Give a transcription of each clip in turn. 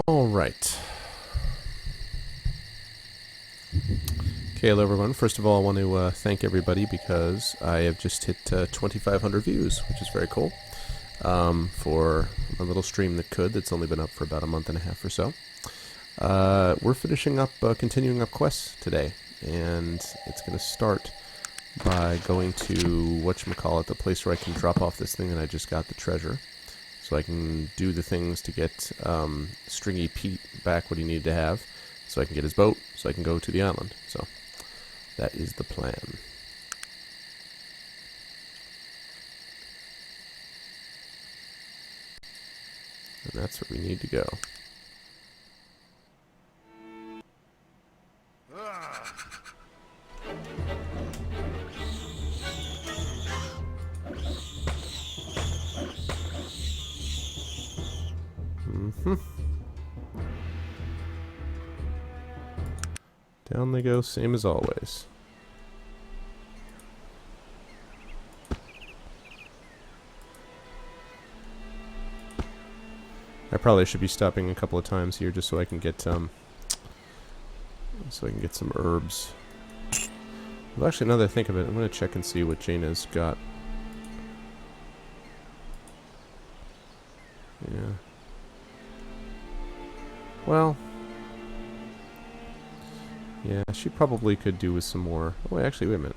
All right. Okay, hello everyone. First of all, I want to thank everybody because I have just hit 2,500 views, which is very cool. For a little stream that's only been up for about a month and a half or so. We're finishing up, continuing up quests today, and it's going to start by going to, whatchamacallit, the place where I can drop off this thing that I just got, the treasure, so I can do the things to get Stringy Pete back what he needed to have, so I can get his boat, so I can go to the island. So, that is the plan. And that's where we need to go. Down they go, same as always. I probably should be stopping a couple of times here just so I can get some herbs. Well, actually, now that I think of it, I'm going to check and see what Jaina's got. Yeah. Well. Yeah, she probably could do with some more. Oh, wait, actually, wait a minute.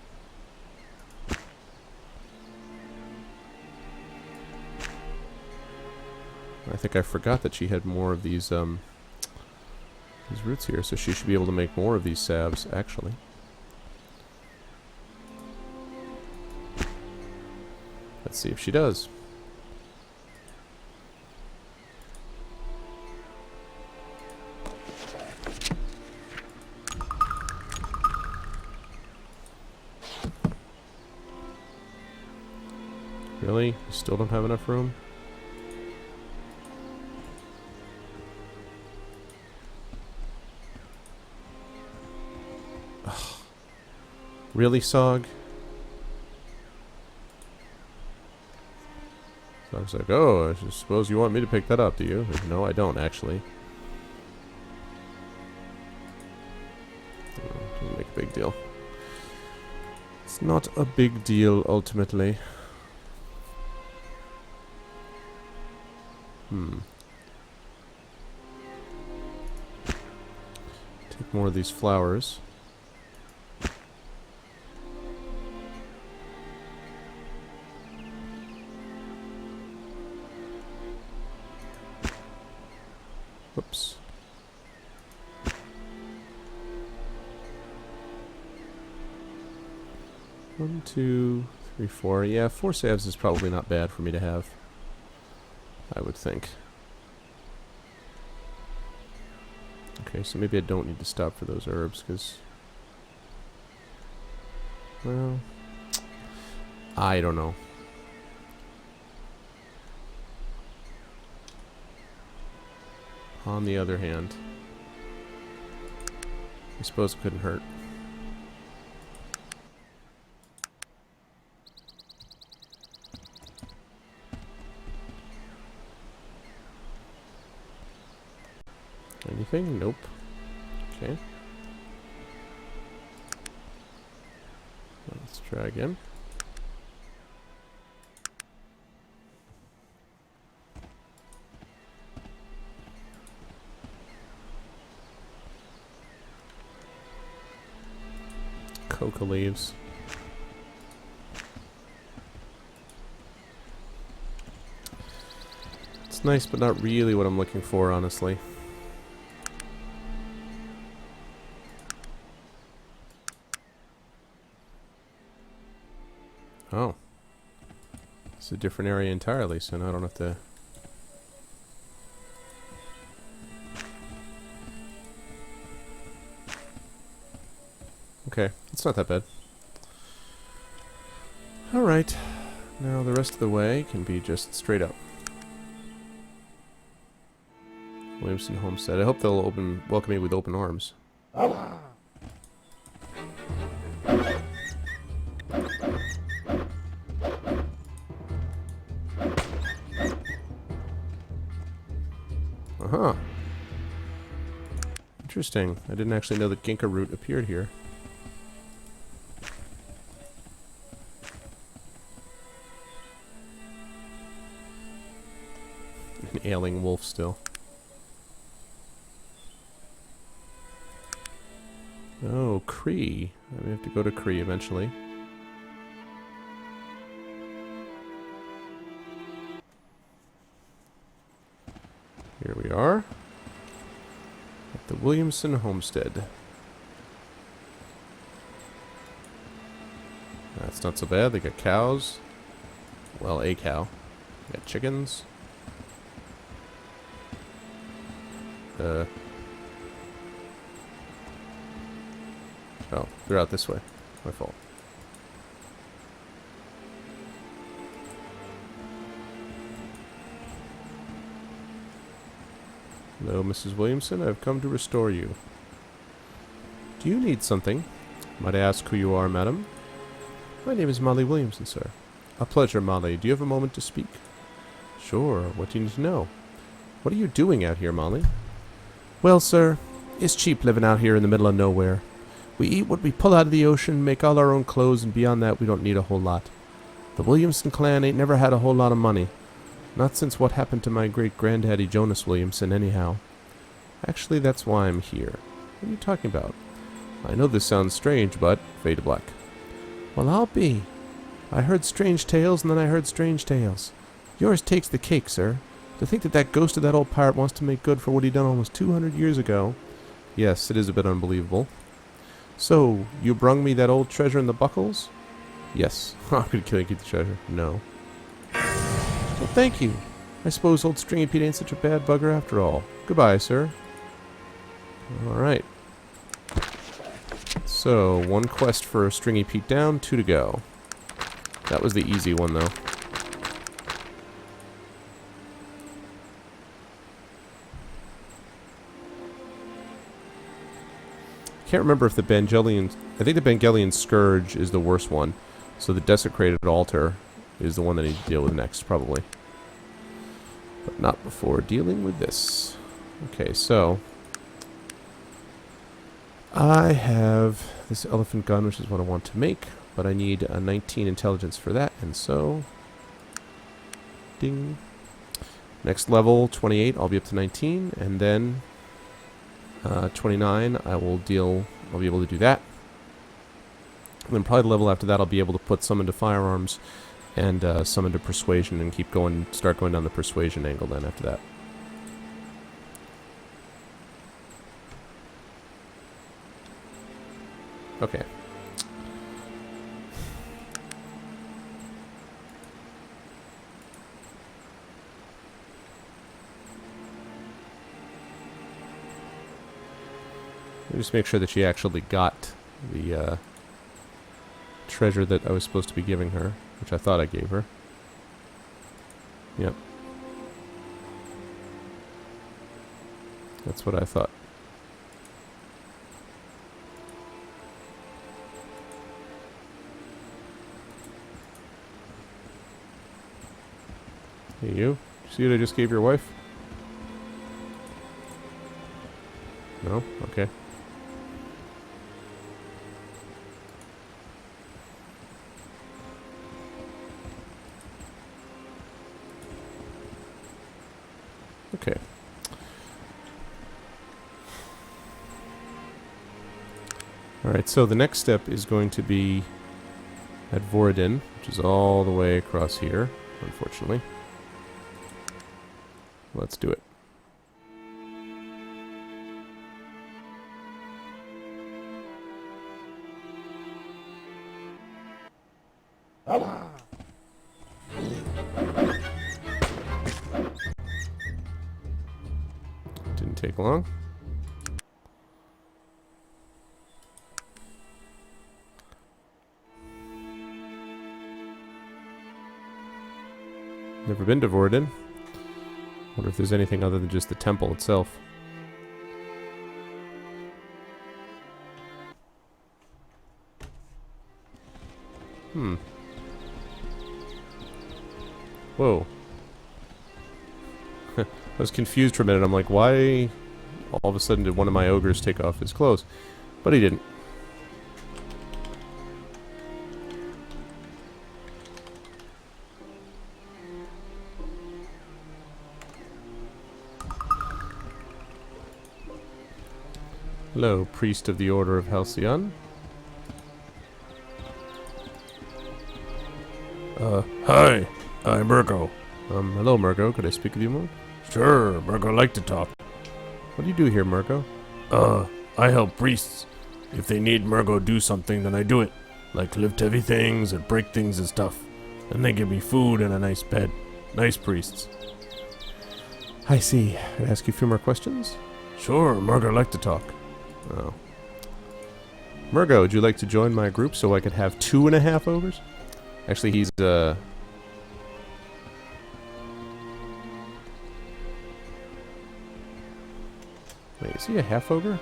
I think I forgot that she had more of these roots here, so she should be able to make more of these salves, actually. Let's see if she does. Really? You still don't have enough room? Ugh. Really, Sog? Sog's like, oh, I suppose you want me to pick that up, do you? No, I don't, actually. Doesn't make a big deal. It's not a big deal, ultimately. Take more of these flowers. Whoops. One, two, three, four. Yeah, 4 salves is probably not bad for me to have, I would think. Okay, so maybe I don't need to stop for those herbs, because... well... I don't know. On the other hand... I suppose it couldn't hurt. Anything? Nope. Okay. Let's try again. Coca leaves. It's nice, but not really what I'm looking for, honestly. Oh. It's a different area entirely, so now I don't have to... Okay, it's not that bad. Alright. Now the rest of the way can be just straight up. Williamson Homestead. I hope they'll welcome me with open arms. Uh-huh. Interesting. I didn't actually know that Ginkgo root appeared here. An ailing wolf still. Oh, Kree. We have to go to Kree eventually. Here we are. At the Williamson homestead. That's not so bad. They got cows. Well, a cow. They got chickens. Oh, they're out this way. My fault. Hello, Mrs. Williamson. I've come to restore you. Do you need something? Might I ask who you are, madam? My name is Molly Williamson, sir. A pleasure, Molly. Do you have a moment to speak? Sure. What do you need to know? What are you doing out here, Molly? Well, sir, it's cheap living out here in the middle of nowhere. We eat what we pull out of the ocean, make all our own clothes, and beyond that we don't need a whole lot. The Williamson clan ain't never had a whole lot of money. Not since what happened to my great-granddaddy Jonas Williamson, anyhow. Actually, that's why I'm here. What are you talking about? I know this sounds strange, but... Fade to black. Well, I'll be. I heard strange tales, and then I heard strange tales. Yours takes the cake, sir. To think that that ghost of that old pirate wants to make good for what he done almost 200 years ago. Yes, it is a bit unbelievable. So, you brung me that old treasure in the buckles? Yes. I'm gonna kill you, keep the treasure. No. Well, thank you. I suppose old Stringy Pete ain't such a bad bugger after all. Goodbye, sir. Alright. So, one quest for Stringy Pete down, 2 to go. That was the easy one, though. Can't remember if the Bangelian... I think the Bangelian Scourge is the worst one. So the Desecrated Altar is the one that I need to deal with next, probably. But not before dealing with this. Okay, so... I have this elephant gun, which is what I want to make. But I need a 19 intelligence for that, and so... Ding. Next level, 28, I'll be up to 19, and then... 29, I'll be able to do that. And then probably the level after that, I'll be able to put some into firearms and some into persuasion and start going down the persuasion angle then after that. Okay. Just make sure that she actually got the treasure that I was supposed to be giving her, which I thought I gave her. Yep. That's what I thought. Hey, you? See what I just gave your wife? No? Okay. Okay. Alright, so the next step is going to be at Voradin, which is all the way across here, unfortunately. Let's do it. Didn't take long. Never been to Voradin. Wonder if there's anything other than just the temple itself. Whoa. I was confused for a minute. I'm like, why all of a sudden did one of my ogres take off his clothes? But he didn't. Hello, priest of the Order of Halcyon. Hi, I'm Murgo. Hello, Murgo. Could I speak with you more? Sure, Murgo like to talk. What do you do here, Murgo? I help priests. If they need Murgo do something, then I do it. Like lift heavy things and break things and stuff. And they give me food and a nice bed. Nice priests. I see. Can I ask you a few more questions? Sure, Murgo like to talk. Oh. Murgo, would you like to join my group so I could have 2.5 ogres? Actually, he's, Wait, is he a half ogre?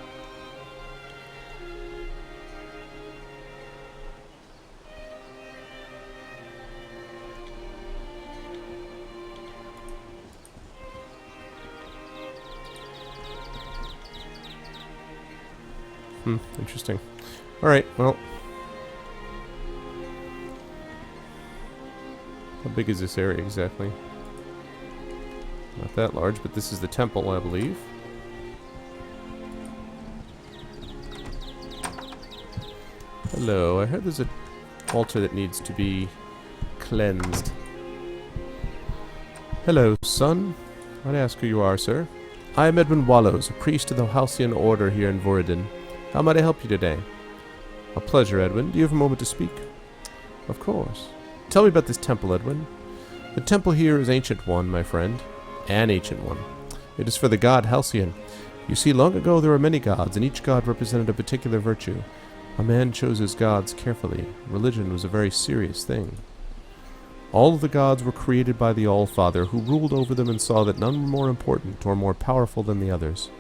Interesting. Alright, well. How big is this area exactly? Not that large, but this is the temple, I believe. Hello, I heard there's an altar that needs to be cleansed. Hello, son. I'd ask who you are, sir. I am Edwin Wallows, a priest of the Halcyon Order here in Voradin. How might I help you today? A pleasure, Edwin. Do you have a moment to speak? Of course. Tell me about this temple, Edwin. The temple here is an ancient one, my friend. An ancient one. It is for the god Halcyon. You see, long ago there were many gods, and each god represented a particular virtue. A man chose his gods carefully. Religion was a very serious thing. All of the gods were created by the All-Father, who ruled over them and saw that none were more important or more powerful than the others.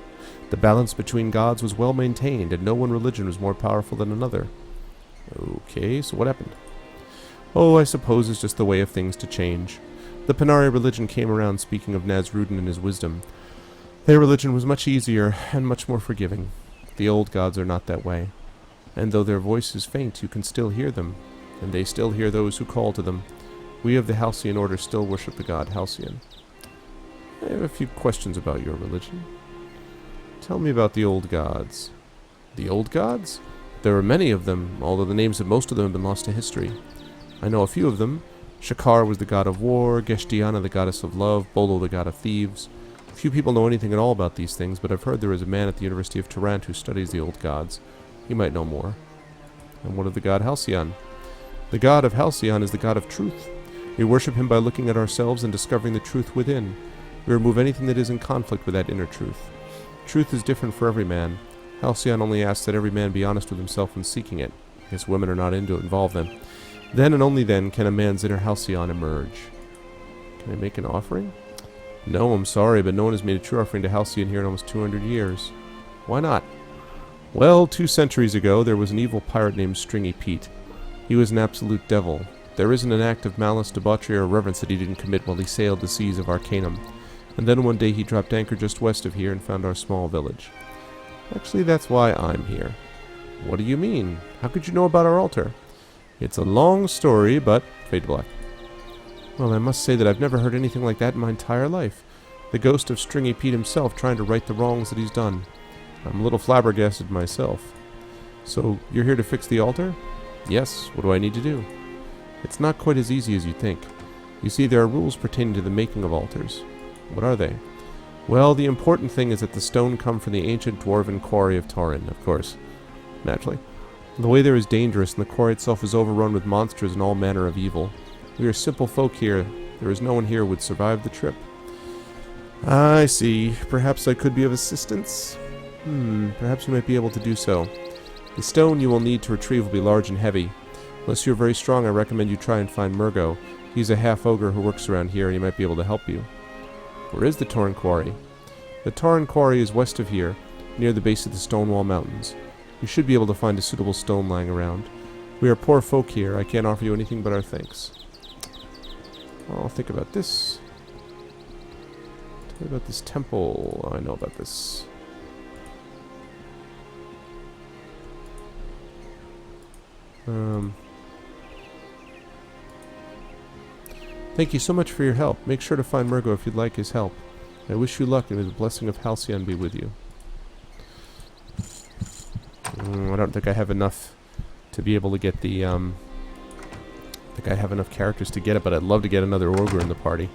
The balance between gods was well maintained, and no one religion was more powerful than another. Okay, so what happened? Oh, I suppose it's just the way of things to change. The Panari religion came around, speaking of Nazrudin and his wisdom. Their religion was much easier and much more forgiving. The old gods are not that way. And though their voice is faint, you can still hear them, and they still hear those who call to them. We of the Halcyon Order still worship the god Halcyon. I have a few questions about your religion. Tell me about the old gods. The old gods? There are many of them, although the names of most of them have been lost to history. I know a few of them. Shakar was the god of war, Geshtiana the goddess of love, Bolo the god of thieves. Few people know anything at all about these things, but I've heard there is a man at the University of Tarant who studies the old gods. He might know more. And what of the god Halcyon? The god of Halcyon is the god of truth. We worship him by looking at ourselves and discovering the truth within. We remove anything that is in conflict with that inner truth. Truth is different for every man. Halcyon only asks that every man be honest with himself when seeking it. I guess women are not into it, involve them. Then and only then can a man's inner Halcyon emerge. Can I make an offering? No, I'm sorry, but no one has made a true offering to Halcyon here in almost 200 years. Why not? Well, 2 centuries ago, there was an evil pirate named Stringy Pete. He was an absolute devil. There isn't an act of malice, debauchery, or reverence that he didn't commit while he sailed the seas of Arcanum. And then one day he dropped anchor just west of here and found our small village. Actually, that's why I'm here. What do you mean? How could you know about our altar? It's a long story, but fade to black. Well, I must say that I've never heard anything like that in my entire life. The ghost of Stringy Pete himself trying to right the wrongs that he's done. I'm a little flabbergasted myself. So, you're here to fix the altar? Yes, what do I need to do? It's not quite as easy as you think. You see, there are rules pertaining to the making of altars. What are they? Well, the important thing is that the stone come from the ancient dwarven quarry of Taurin, of course. Naturally. The way there is dangerous, and the quarry itself is overrun with monsters and all manner of evil. We are simple folk here. There is no one here who would survive the trip. I see. Perhaps I could be of assistance? Perhaps you might be able to do so. The stone you will need to retrieve will be large and heavy. Unless you're very strong, I recommend you try and find Murgo. He's a half-ogre who works around here, and he might be able to help you. Where is the Taurin Quarry? The Taurin Quarry is west of here, near the base of the Stonewall Mountains. You should be able to find a suitable stone lying around. We are poor folk here. I can't offer you anything but our thanks. I'll think about this. What about this temple? Oh, I know about this. Thank you so much for your help. Make sure to find Murgo if you'd like his help. I wish you luck, and may the blessing of Halcyon be with you. I don't think I have enough to be able to get the, I think I have enough characters to get it, but I'd love to get another ogre in the party.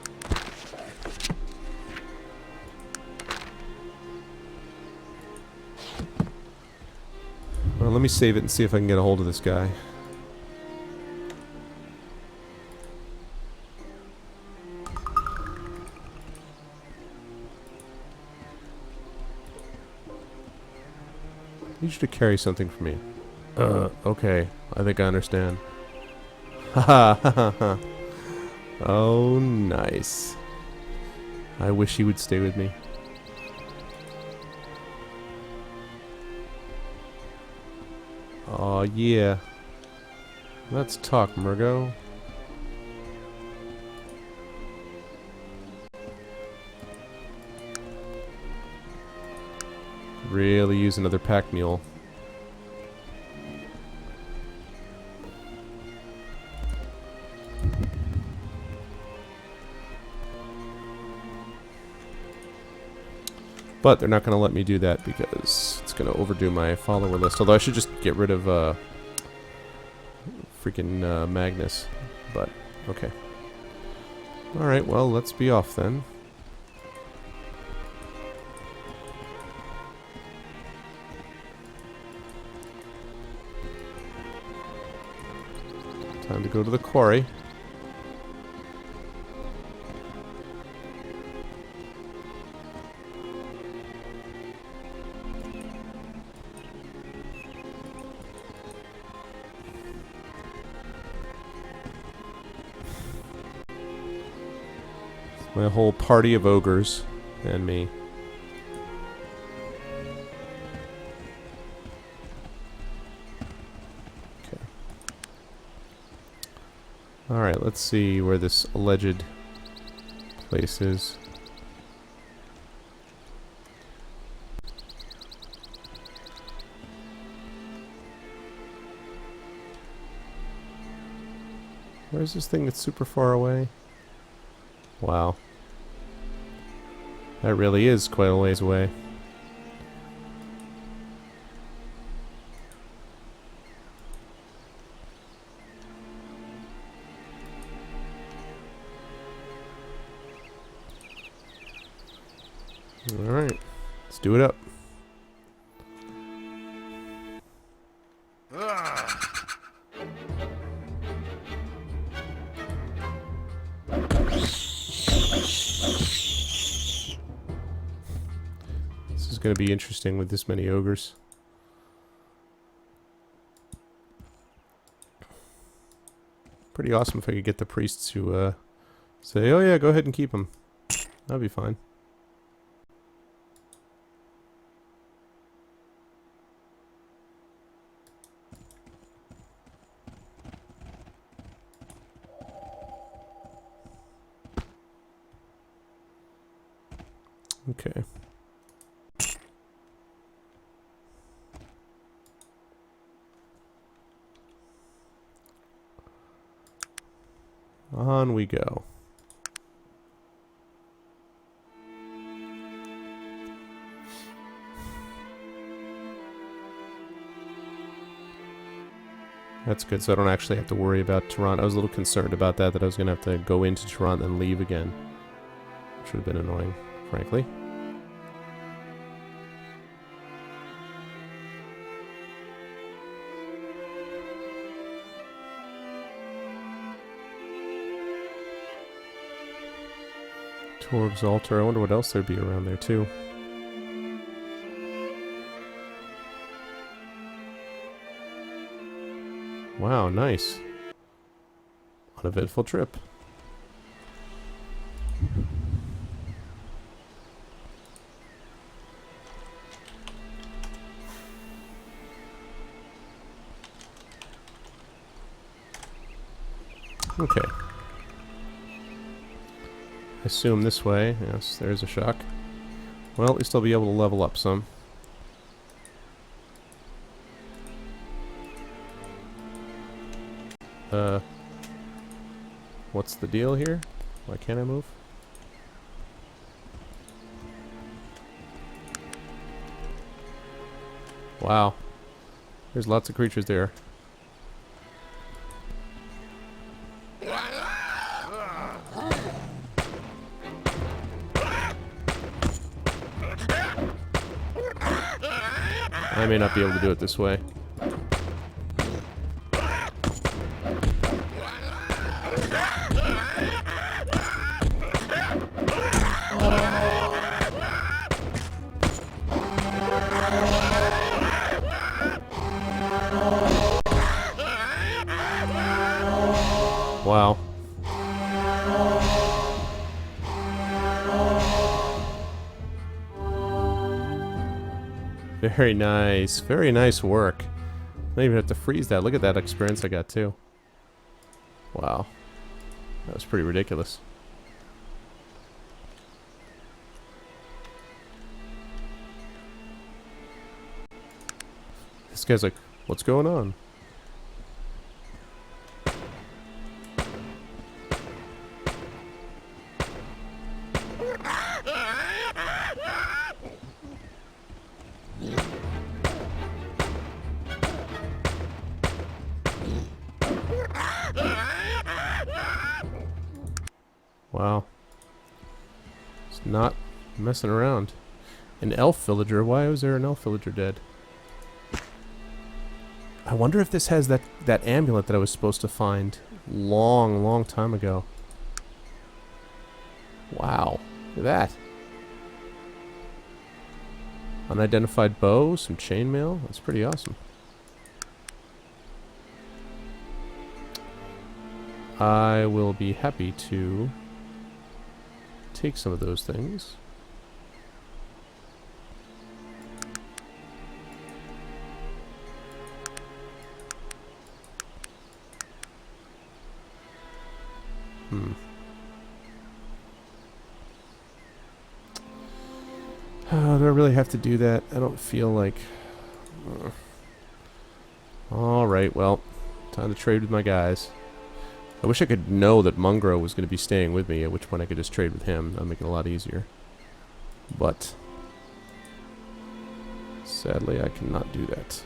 Well, let me save it and see if I can get a hold of this guy. You should carry something for me. Okay. I think I understand. Ha ha ha. Oh, nice. I wish he would stay with me. Aw, yeah. Let's talk, Murgo. Really use another pack mule. But they're not going to let me do that because it's going to overdo my follower list. Although I should just get rid of freaking Magnus. But, okay. Alright, well, let's be off then. Time to go to the quarry. It's my whole party of ogres and me. Alright, let's see where this alleged place is. Where's this thing that's super far away? Wow. That really is quite a ways away. Alright, let's do it up. This is going to be interesting with this many ogres. Pretty awesome if I could get the priests to say, oh yeah, go ahead and keep them. That'd be fine. Okay. On we go. That's good, so I don't actually have to worry about Toronto. I was a little concerned about that I was going to have to go into Toronto and leave again. Which would have been annoying, frankly. Torg's altar. I wonder what else there'd be around there, too. Wow, nice. Uneventful trip. Okay. I assume this way. Yes, there's a shock. Well, at least I'll be able to level up some. What's the deal here? Why can't I move? Wow. There's lots of creatures there. I may not be able to do it this way. Wow. Very nice. Very nice work. I don't even have to freeze that. Look at that experience I got too. Wow. That was pretty ridiculous. This guy's like, what's going on? Wow. It's not messing around. An elf villager? Why was there an elf villager dead? I wonder if this has that amulet that I was supposed to find long time ago. Wow. Look at that. Unidentified bow, some chainmail. That's pretty awesome. I will be happy to take some of those things. Oh, do I really have to do that? I don't feel like... Alright, well, time to trade with my guys. I wish I could know that Mungro was going to be staying with me, at which point I could just trade with him. That would make it a lot easier. But sadly, I cannot do that.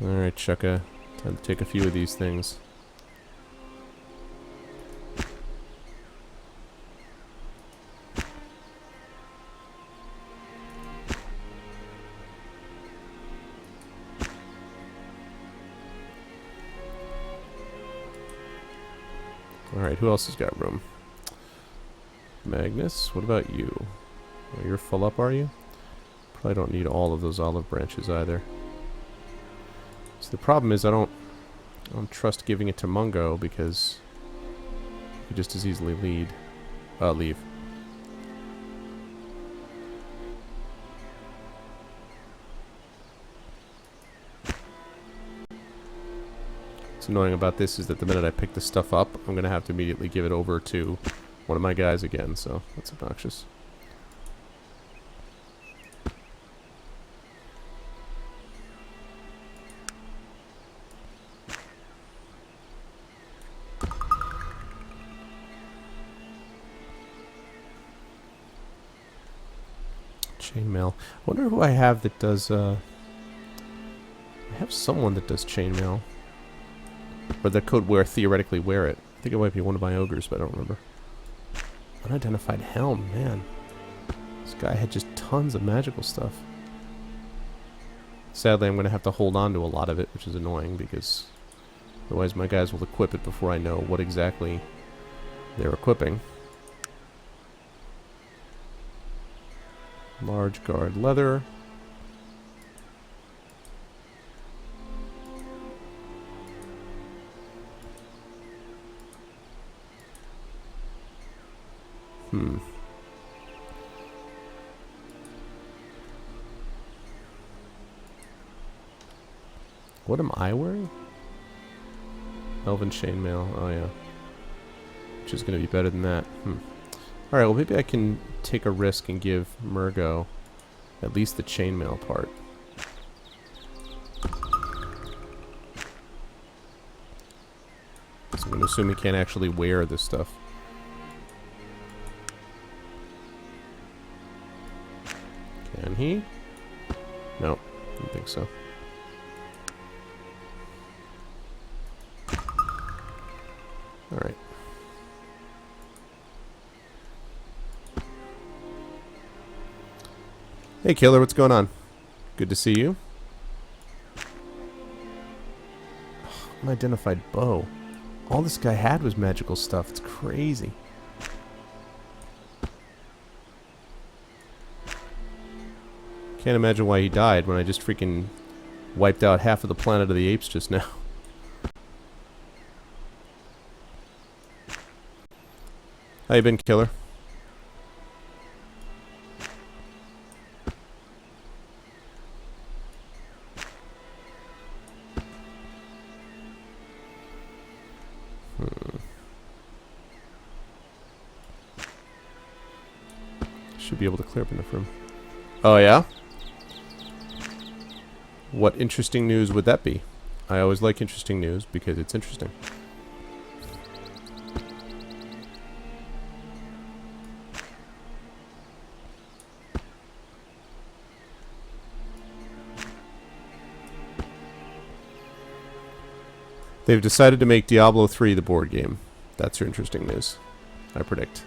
Alright, Chukka. Time to take a few of these things. Alright, who else has got room? Magnus, what about you? Oh, you're full up, are you? Probably don't need all of those olive branches either. So the problem is I don't trust giving it to Mungo because he could just as easily leave. What's annoying about this is that the minute I pick this stuff up, I'm going to have to immediately give it over to one of my guys again, so that's obnoxious. Chainmail. I wonder who I have that does, I have someone that does chainmail. Or that could theoretically wear it. I think it might be one of my ogres, but I don't remember. Unidentified helm, man. This guy had just tons of magical stuff. Sadly, I'm going to have to hold on to a lot of it, which is annoying, because otherwise my guys will equip it before I know what exactly they're equipping. Large guard leather. What am I wearing? Elven chainmail. Oh, yeah. Which is going to be better than that. Alright, well, maybe I can take a risk and give Murgo at least the chainmail part. So I'm going to assume he can't actually wear this stuff. Can he? No, I don't think so. Alright. Hey, Killer, what's going on? Good to see you. Unidentified bow. All this guy had was magical stuff. It's crazy. Can't imagine why he died when I just freaking wiped out half of the Planet of the Apes just now. How you been, Killer? Should be able to clear up enough room. Oh, yeah? What interesting news would that be? I always like interesting news because it's interesting. They've decided to make Diablo 3 the board game. That's your interesting news, I predict.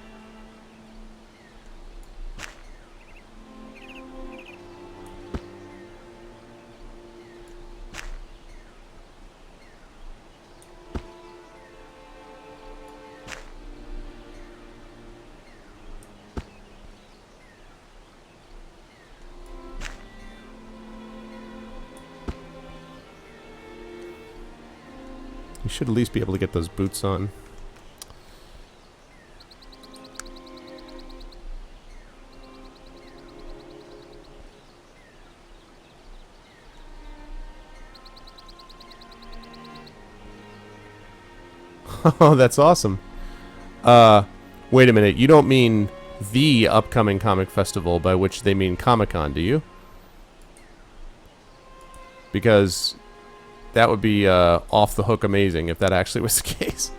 You should at least be able to get those boots on. Oh, that's awesome. Wait a minute. You don't mean the upcoming comic festival, by which they mean Comic-Con, do you? Because that would be off the hook amazing if that actually was the case.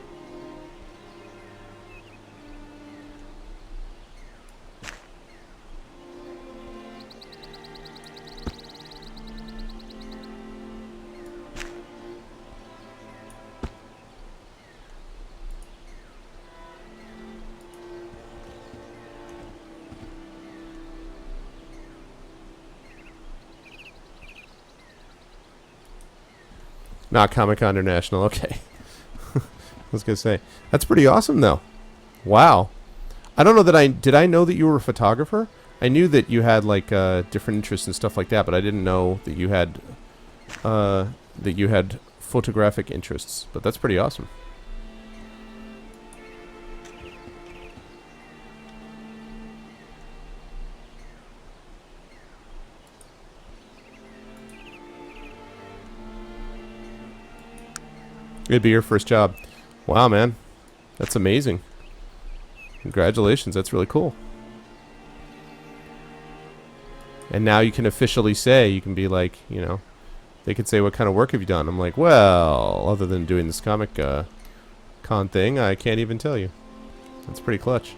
Not Comic-Con International, okay. I was gonna say, that's pretty awesome though. Wow. I don't know that did I know that you were a photographer? I knew that you had like different interests and stuff like that, but I didn't know that you had photographic interests. But that's pretty awesome. It'd be your first job. Wow, man. That's amazing. Congratulations. That's really cool. And now you can officially say, you can be like, you know, they could say, what kind of work have you done? I'm like, well, other than doing this comic con thing, I can't even tell you. That's pretty clutch.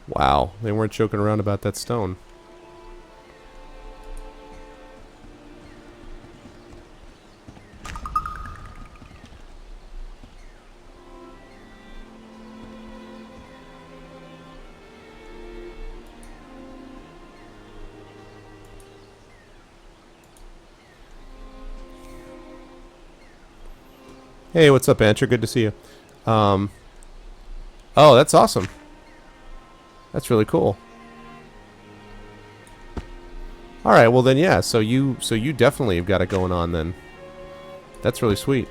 Wow. They weren't joking around about that stone. Hey, what's up, Ancher? Good to see you. Oh, that's awesome. That's really cool. All right, well then, yeah. So you definitely have got it going on then. That's really sweet.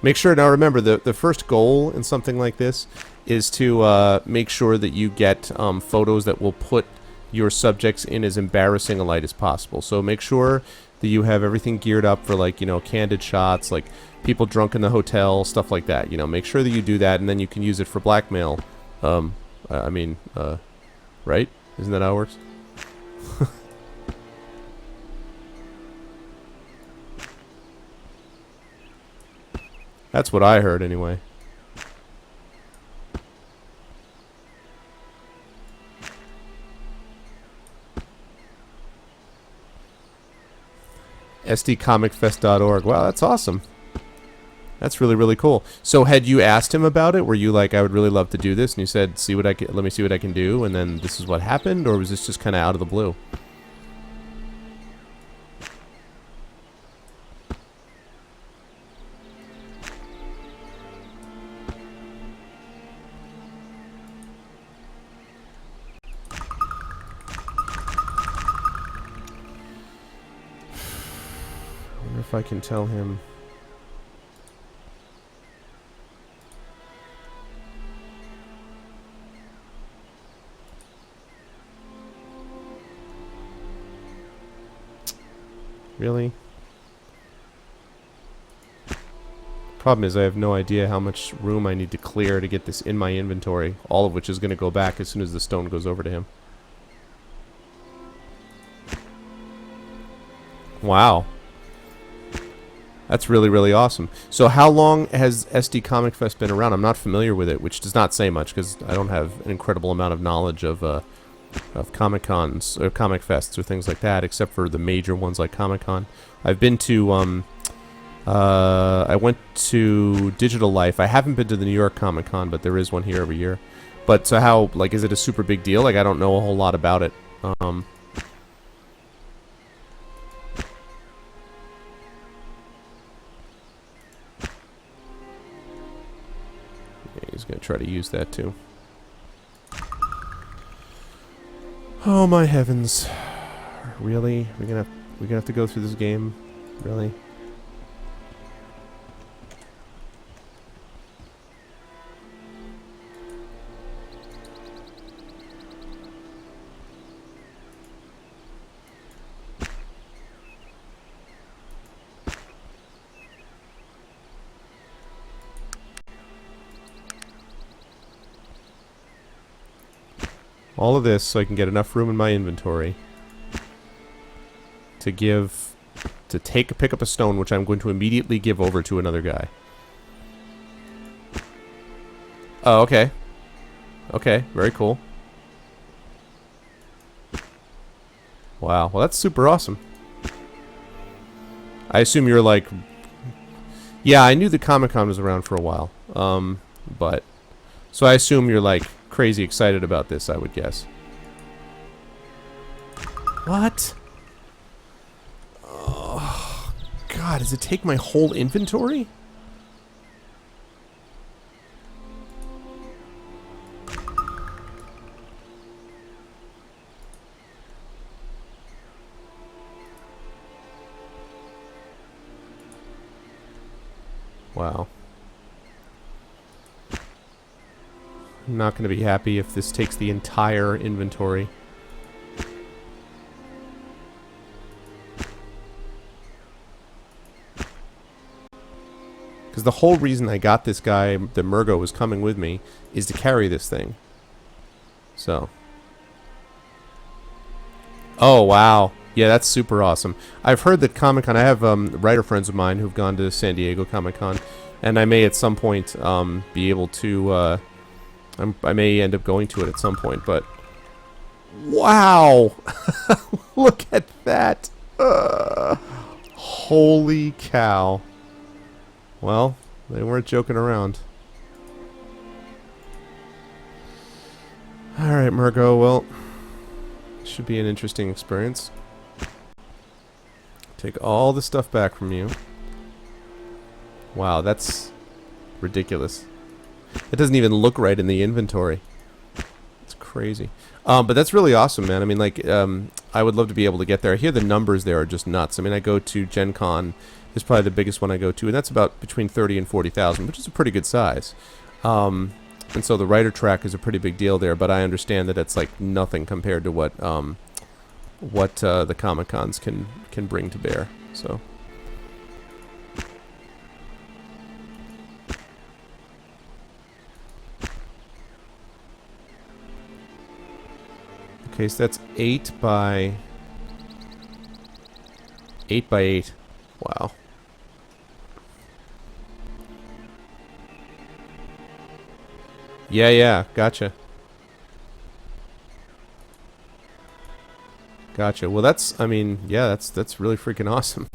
Make sure now. Remember, the first goal in something like this is to make sure that you get photos that will put your subjects in as embarrassing a light as possible. So make sure that you have everything geared up for, like, you know, candid shots, like people drunk in the hotel, stuff like that. You know, make sure that you do that, and then you can use it for blackmail. Right? Isn't that how it works? That's what I heard, anyway. sdcomicfest.org. Wow, that's awesome. That's really, really cool. So had you asked him about it? Were you like, I would really love to do this? And you said, let me see what I can do, and then this is what happened? Or was this just kind of out of the blue? I wonder if I can tell him. Really? Problem is, I have no idea how much room I need to clear to get this in my inventory, all of which is going to go back as soon as the stone goes over to him. Wow. That's really, really awesome. So how long has SD Comic Fest been around? I'm not familiar with it, which does not say much, because I don't have an incredible amount of knowledge of Comic-Cons or Comic Fests or things like that, except for the major ones like Comic-Con. I've been to, I went to Digital Life. I haven't been to the New York Comic-Con, but there is one here every year. But so how, like, is it a super big deal? Like, I don't know a whole lot about it. Yeah, he's gonna try to use that too. Oh my heavens! Really? We're gonna have to go through this game? Really? All of this so I can get enough room in my inventory to pick up a stone, which I'm going to immediately give over to another guy. Oh, okay. Okay, very cool. Wow, well that's super awesome. I assume you're like... Yeah, I knew the Comic-Con was around for a while. But... So I assume you're like crazy excited about this, I would guess. What? Oh, God, does it take my whole inventory? Wow. I'm not going to be happy if this takes the entire inventory. Because the whole reason I got this guy, the Murgo, was coming with me, is to carry this thing. So. Oh, wow. Yeah, that's super awesome. I've heard that Comic-Con, I have writer friends of mine who've gone to San Diego Comic-Con, and I may at some point be able to... I may end up going to it at some point, but... Wow! Look at that! Holy cow. Well, they weren't joking around. Alright, Murgo, well... Should be an interesting experience. Take all the stuff back from you. Wow, that's... ridiculous. It doesn't even look right in the inventory. It's crazy. But that's really awesome, man. I mean, like, I would love to be able to get there. I hear the numbers there are just nuts. I mean, I go to Gen Con. It's probably the biggest one I go to, and that's about between 30 and 40,000, which is a pretty good size. And so the writer track is a pretty big deal there, but I understand that it's like nothing compared to what the Comic Cons can bring to bear. So. Okay, so that's 8 by 8. Wow. Yeah, gotcha. Gotcha. Well, that's, I mean, yeah, that's really freaking awesome.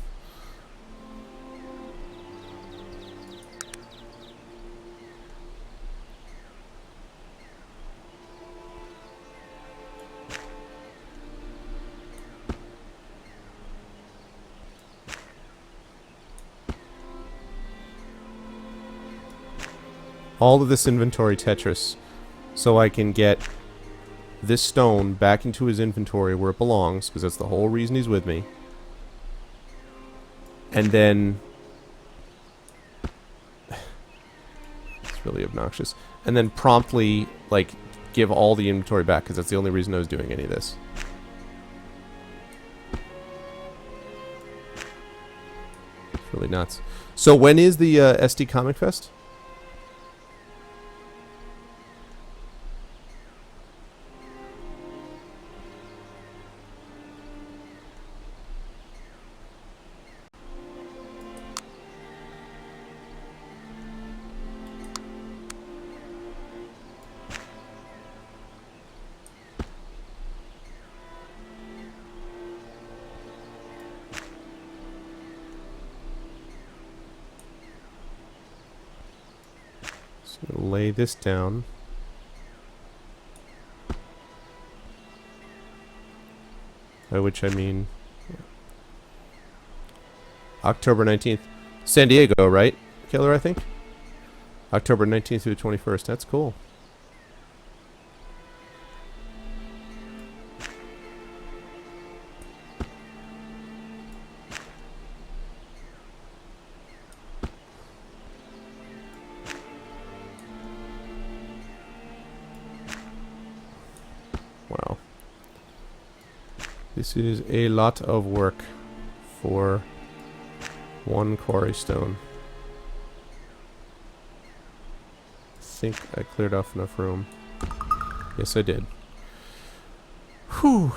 All of this inventory Tetris so I can get this stone back into his inventory where it belongs, because that's the whole reason he's with me. And then it's really obnoxious. And then promptly, like, give all the inventory back, because that's the only reason I was doing any of this. It's really nuts. So when is the SD Comic Fest? Lay this down. By which I mean October 19th. San Diego, right? Killer, I think? October 19th through the 21st. That's cool. Wow. This is a lot of work for one quarry stone. I think I cleared off enough room. Yes, I did. Whew.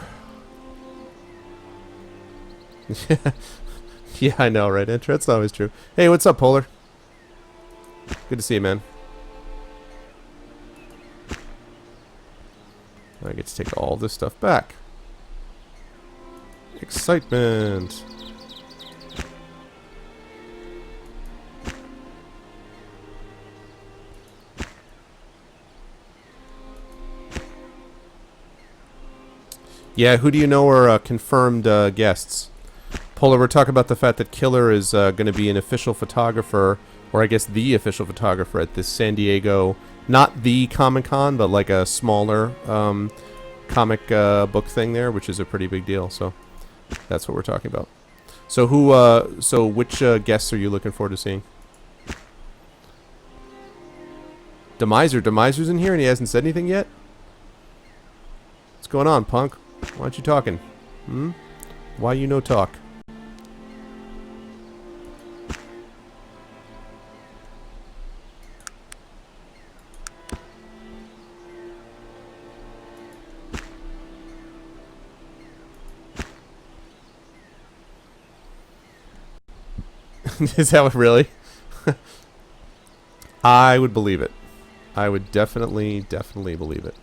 Yeah, I know, right? That's always true. Hey, what's up, Polar? Good to see you, man. I get to take all this stuff back. Excitement! Yeah, who do you know are confirmed guests? Polar, we're talking about the fact that Killer is going to be an official photographer, or I guess the official photographer at this San Diego, not the Comic-Con, but like a smaller comic book thing there, which is a pretty big deal. So that's what we're talking about. So which guests are you looking forward to seeing? Demiser's in here and he hasn't said anything yet? What's going on, punk? Why aren't you talking? Why you no talk? Is that what really? I would believe it. I would definitely believe it.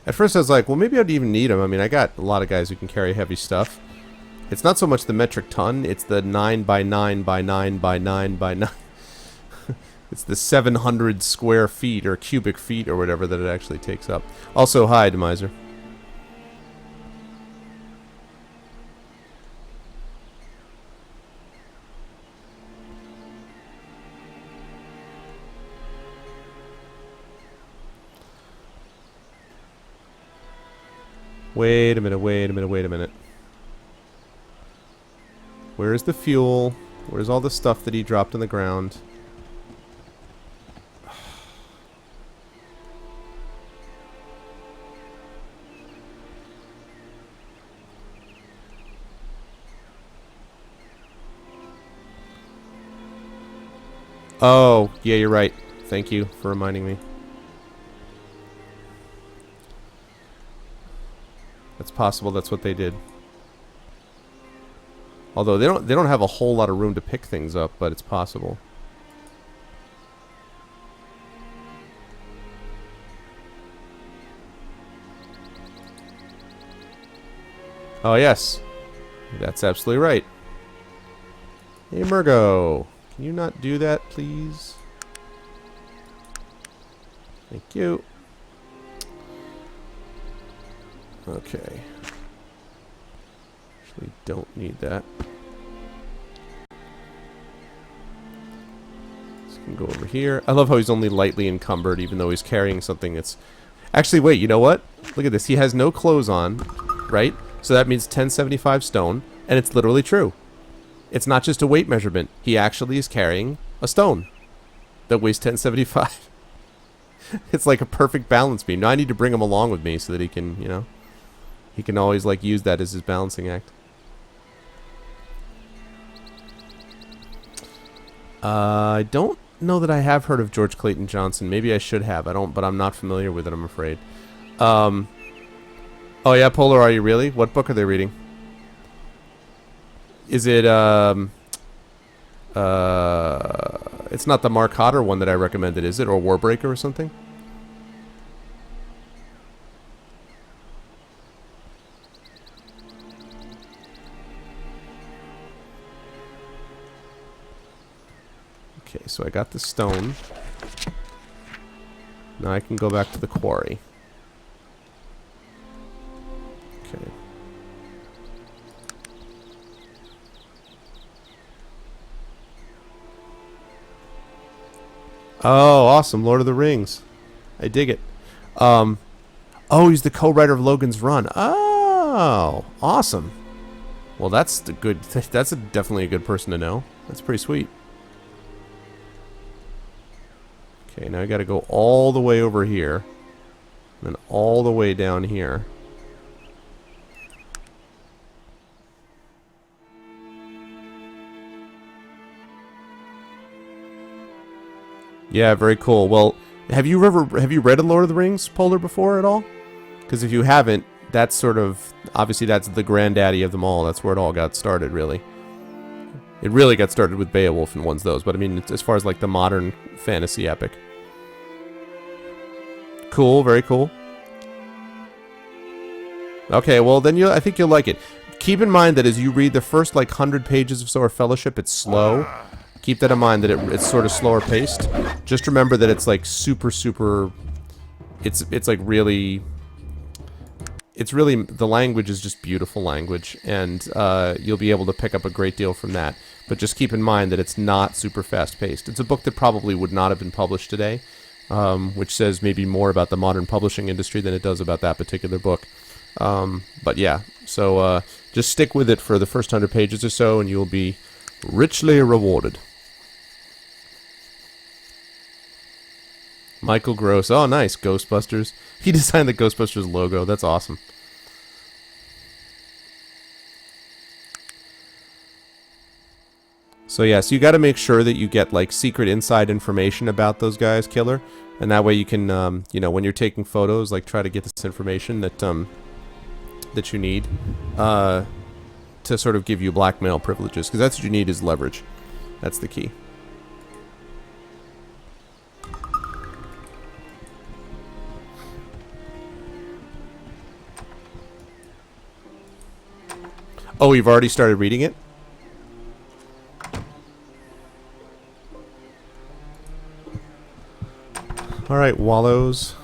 At first I was like, well, maybe I'd even need them. I mean, I got a lot of guys who can carry heavy stuff. It's not so much the metric ton, it's the 9 by 9 by 9 by 9 by 9. It's the 700 square feet or cubic feet or whatever that it actually takes up. Also, hi, Demiser. Wait a minute. Where's the fuel? Where's all the stuff that he dropped on the ground? Oh, yeah, you're right. Thank you for reminding me. It's possible that's what they did. Although they don't have a whole lot of room to pick things up, but it's possible. Oh yes. That's absolutely right. Hey Murgo, can you not do that, please? Thank you. Okay. Actually, don't need that. This can go over here. I love how he's only lightly encumbered, even though he's carrying something that's... Actually, wait, you know what? Look at this. He has no clothes on, right? So that means 1075 stone, and it's literally true. It's not just a weight measurement. He actually is carrying a stone that weighs 1075. It's like a perfect balance beam. Now I need to bring him along with me so that he can, you know, he can always like use that as his balancing act. I don't know that I have heard of George Clayton Johnson. Maybe I should have. I don't, but I'm not familiar with it, I'm afraid. Oh yeah, Polar, are you really? What book are they reading? Is it, it's not the Mark Hodder one that I recommended, is it? Or Warbreaker or something? Okay, so I got the stone. Now I can go back to the quarry. Okay. Oh, awesome. Lord of the Rings. I dig it. Oh, he's the co-writer of Logan's Run. Oh, awesome. Well, that's the good. That's definitely a good person to know. That's pretty sweet. Okay, now I got to go all the way over here, and then all the way down here. Yeah, very cool. Well, have you read a Lord of the Rings, Polar, before at all? Because if you haven't, that's sort of obviously that's the granddaddy of them all. That's where it all got started, really. It really got started with Beowulf and one's those, but I mean, as far as like the modern fantasy epic. Cool, very cool. Okay, well then I think you'll like it. Keep in mind that as you read the first like 100 pages or so of Fellowship, it's slow. Keep that in mind that it's sort of slower paced. Just remember that it's like super. It's like really. It's really, the language is just beautiful language, and you'll be able to pick up a great deal from that. But just keep in mind that it's not super fast paced. It's a book that probably would not have been published today, which says maybe more about the modern publishing industry than it does about that particular book. But yeah, so just stick with it for the first 100 pages or so, and you'll be richly rewarded. Michael Gross. Oh, nice. Ghostbusters. He designed the Ghostbusters logo. That's awesome. So, yeah, so you got to make sure that you get, like, secret inside information about those guys, Killer. And that way you can, you know, when you're taking photos, like, try to get this information that, that you need to sort of give you blackmail privileges. Because that's what you need is leverage. That's the key. Oh, you've already started reading it? Alright, Wallows.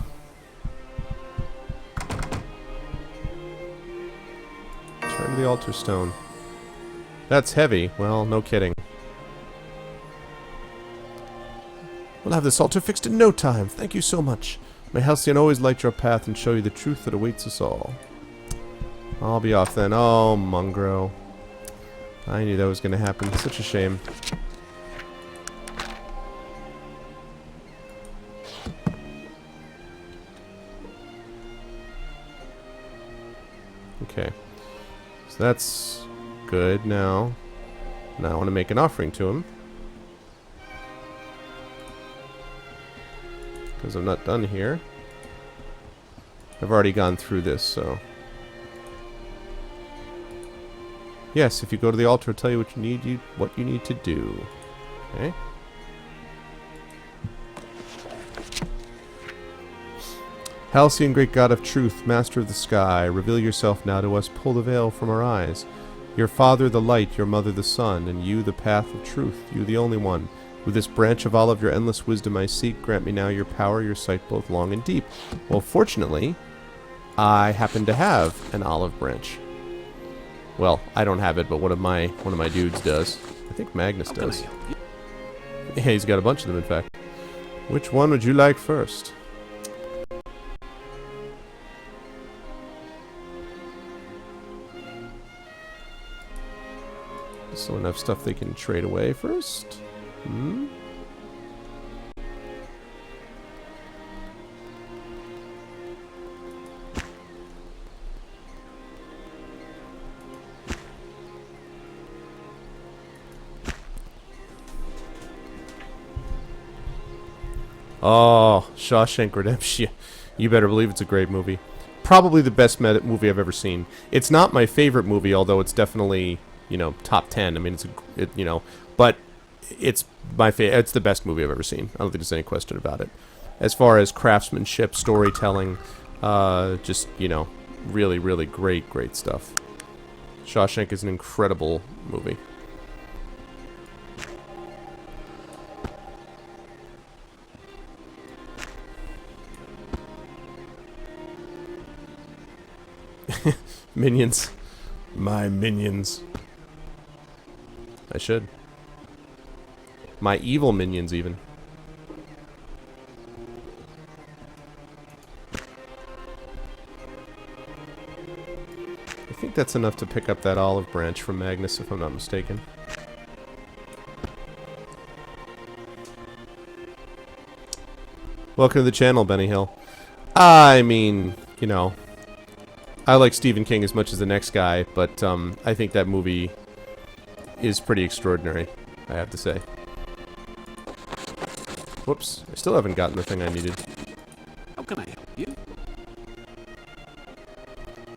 Turn to the altar stone. That's heavy. Well, no kidding. We'll have this altar fixed in no time. Thank you so much. May Halcyon always light your path and show you the truth that awaits us all. I'll be off then. Oh, Mungro. I knew that was going to happen. Such a shame. Okay. So that's good now. Now I want to make an offering to him. Because I'm not done here. I've already gone through this, so... Yes, if you go to the altar, it'll tell you what you need to do. Okay. Halcyon, great god of truth, master of the sky, reveal yourself now to us, pull the veil from our eyes. Your father the light, your mother the sun, and you the path of truth, you the only one. With this branch of olive your endless wisdom I seek, grant me now your power, your sight both long and deep. Well, fortunately, I happen to have an olive branch. Well, I don't have it, but one of my dudes does. I think Magnus does. Yeah, he's got a bunch of them, in fact. Which one would you like first? So enough stuff they can trade away first. Hmm? Oh, Shawshank Redemption. You better believe it's a great movie. Probably the best movie I've ever seen. It's not my favorite movie, although it's definitely, you know, top 10. I mean, but it's my favorite. It's the best movie I've ever seen. I don't think there's any question about it. As far as craftsmanship, storytelling, just, you know, really, really great stuff. Shawshank is an incredible movie. Minions. My minions. I should. My evil minions, even. I think that's enough to pick up that olive branch from Magnus, if I'm not mistaken. Welcome to the channel, Benny Hill. I mean, you know, I like Stephen King as much as the next guy, but I think that movie is pretty extraordinary, I have to say. Whoops, I still haven't gotten the thing I needed. How can I help you?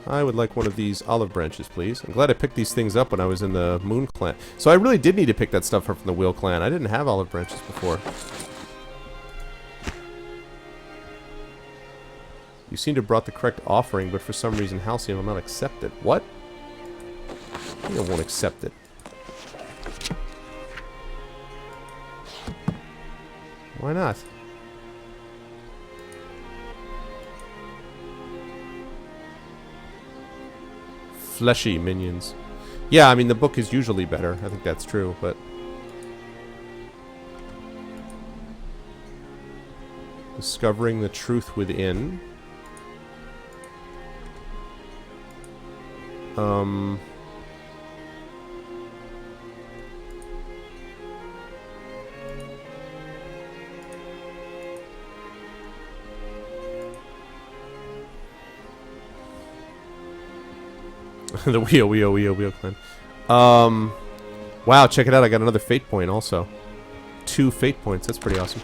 I would like one of these olive branches, please. I'm glad I picked these things up when I was in the Moon Clan. So I really did need to pick that stuff up from the Wheel Clan. I didn't have olive branches before. You seem to have brought the correct offering, but for some reason Halcyon will not accept it. What? I won't accept it. Why not? Fleshy minions. Yeah, I mean, the book is usually better. I think that's true, but... Discovering the truth within. The wheel clan. Wow, check it out. I got another fate point also. 2 fate points. That's pretty awesome.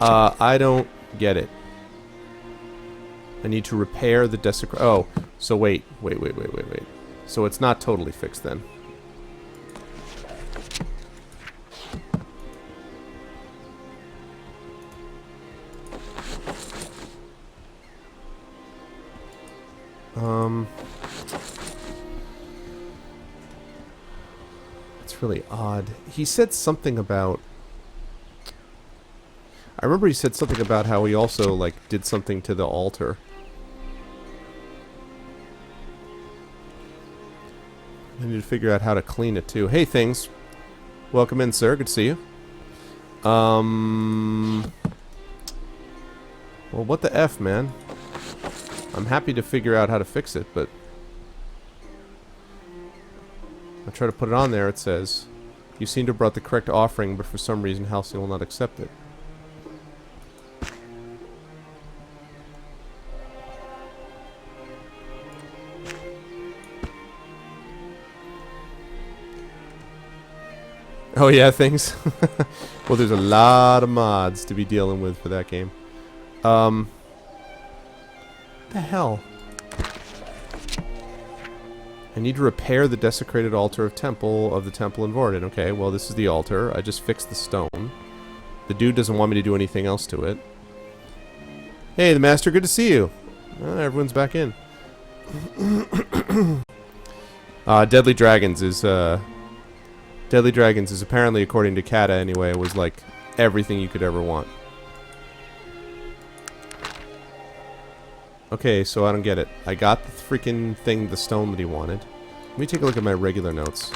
I don't get it. I need to repair the desecration. Oh, so wait. So it's not totally fixed then. It's really odd. He said something about... I remember he said something about how he also, like, did something to the altar. I need to figure out how to clean it, too. Hey, Things. Welcome in, sir. Good to see you. Well, what the F, man? I'm happy to figure out how to fix it, but... I try to put it on there, it says, you seem to have brought the correct offering, but for some reason Halcyon will not accept it. Oh yeah, things. Well, there's a lot of mods to be dealing with for that game. What the hell? I need to repair the desecrated altar of the temple in Vorden. Okay, well this is the altar. I just fixed the stone. The dude doesn't want me to do anything else to it. Hey, the master, good to see you. Everyone's back in. Deadly Dragons is apparently, according to Kata anyway, was like everything you could ever want. Okay, so I don't get it. I got the freaking thing, the stone that he wanted. Let me take a look at my regular notes.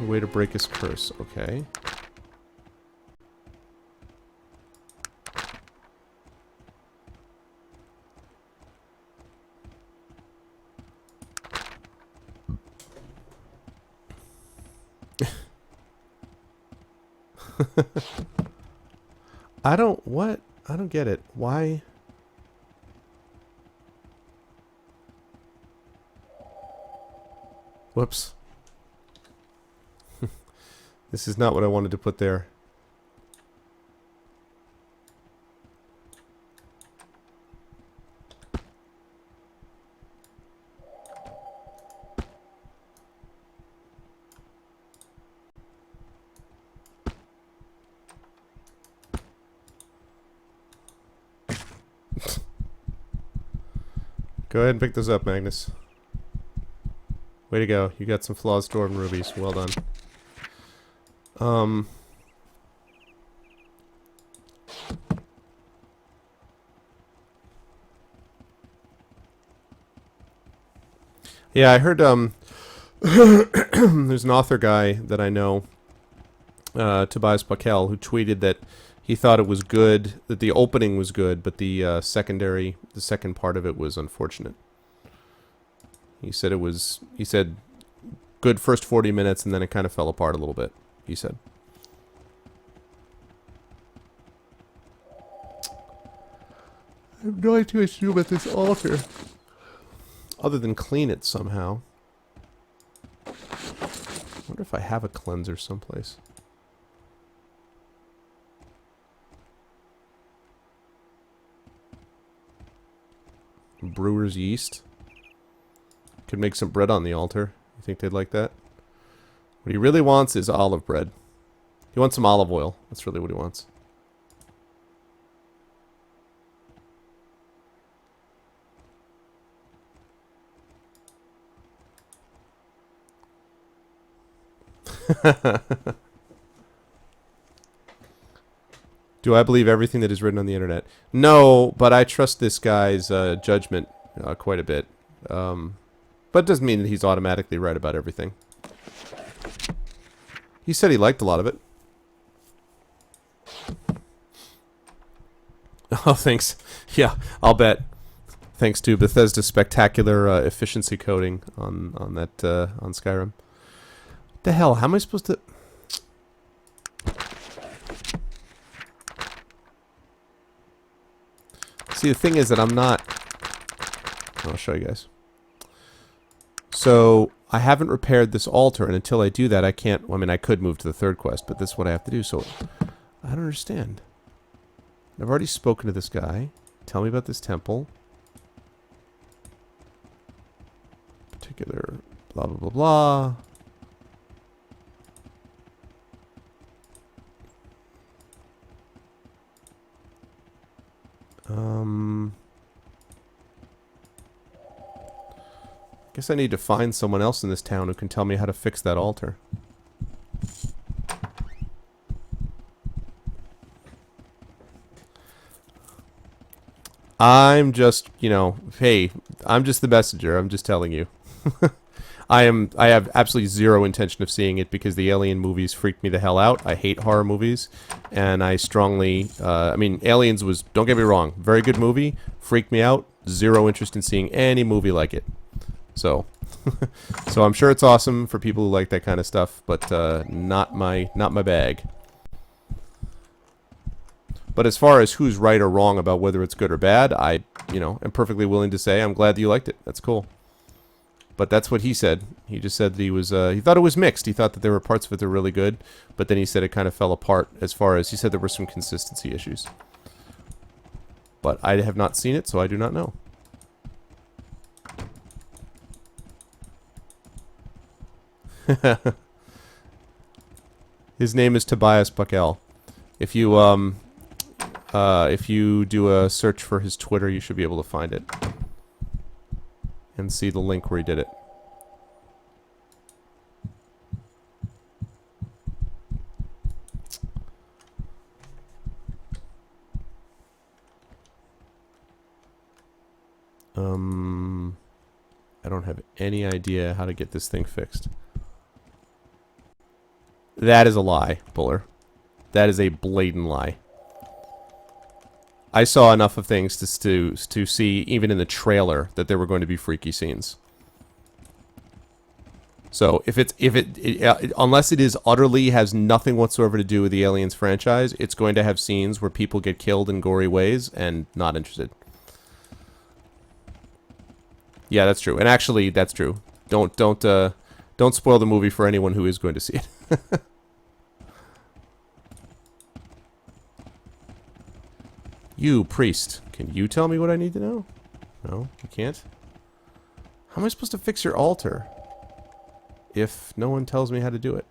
Way to break his curse. Okay. I don't get it. Why? Whoops. This is not what I wanted to put there. Go ahead and pick those up, Magnus. Way to go. You got some flaws stored in rubies. Well done. Yeah, I heard, there's an author guy that I know, Tobias Bakel, who tweeted that he thought it was good, that the opening was good, but the second part of it was unfortunate. He said good first 40 minutes and then it kind of fell apart a little bit, he said. I have no idea what to do about this altar. Other than clean it somehow. I wonder if I have a cleanser someplace. Brewer's yeast. Could make some bread on the altar. You think they'd like that? What he really wants is olive bread. He wants some olive oil. That's really what he wants. Do I believe everything that is written on the internet? No, but I trust this guy's judgment quite a bit. But it doesn't mean that he's automatically right about everything. He said he liked a lot of it. Oh, thanks. Yeah, I'll bet. Thanks to Bethesda's spectacular efficiency coding on Skyrim. What the hell? How am I supposed to... See, the thing is that I'm not... I'll show you guys. So, I haven't repaired this altar, and until I do that, I can't... I mean, I could move to the third quest, but this is what I have to do, so... I don't understand. I've already spoken to this guy. Tell me about this temple. Particular... blah, blah, blah, blah. Guess I need to find someone else in this town who can tell me how to fix that altar. I'm just, you know, hey, I'm just the messenger. I'm just telling you. I have absolutely zero intention of seeing it because the Alien movies freaked me the hell out. I hate horror movies, and I strongly, I mean, Aliens was, don't get me wrong, very good movie, freaked me out, zero interest in seeing any movie like it. So, so I'm sure it's awesome for people who like that kind of stuff, but not my bag. But as far as who's right or wrong about whether it's good or bad, I, am perfectly willing to say I'm glad that you liked it. That's cool. But that's what he said. He just said that he was, he thought it was mixed. He thought that there were parts of it that were really good, but then he said it kind of fell apart as far as, he said there were some consistency issues. But I have not seen it, so I do not know. His name is Tobias Buckell. If you do a search for his Twitter, you should be able to find it. And see the link where he did it. I don't have any idea how to get this thing fixed. That is a lie, Buller. That is a blatant lie. I saw enough of things to see, even in the trailer, that there were going to be freaky scenes. So unless it is utterly has nothing whatsoever to do with the Aliens franchise, it's going to have scenes where people get killed in gory ways, and not interested. Yeah, that's true, and actually, that's true. Don't spoil the movie for anyone who is going to see it. You, priest, can you tell me what I need to know? No, you can't? How am I supposed to fix your altar if no one tells me how to do it?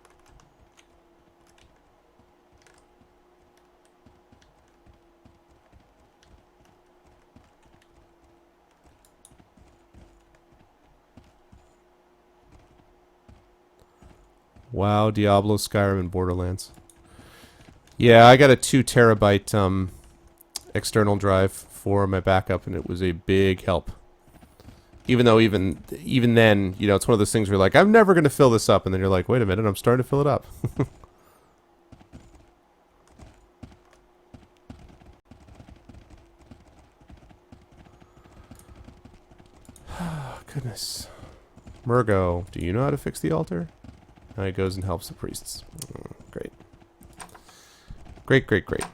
WoW, Diablo, Skyrim, and Borderlands. Yeah, I got a 2 terabyte external drive for my backup, and it was a big help. Even though even then, it's one of those things where you're like, I'm never going to fill this up, and then you're like, wait a minute, I'm starting to fill it up. Goodness. Murgo, do you know how to fix the altar? Now he goes and helps the priests. Great. Great, great, great.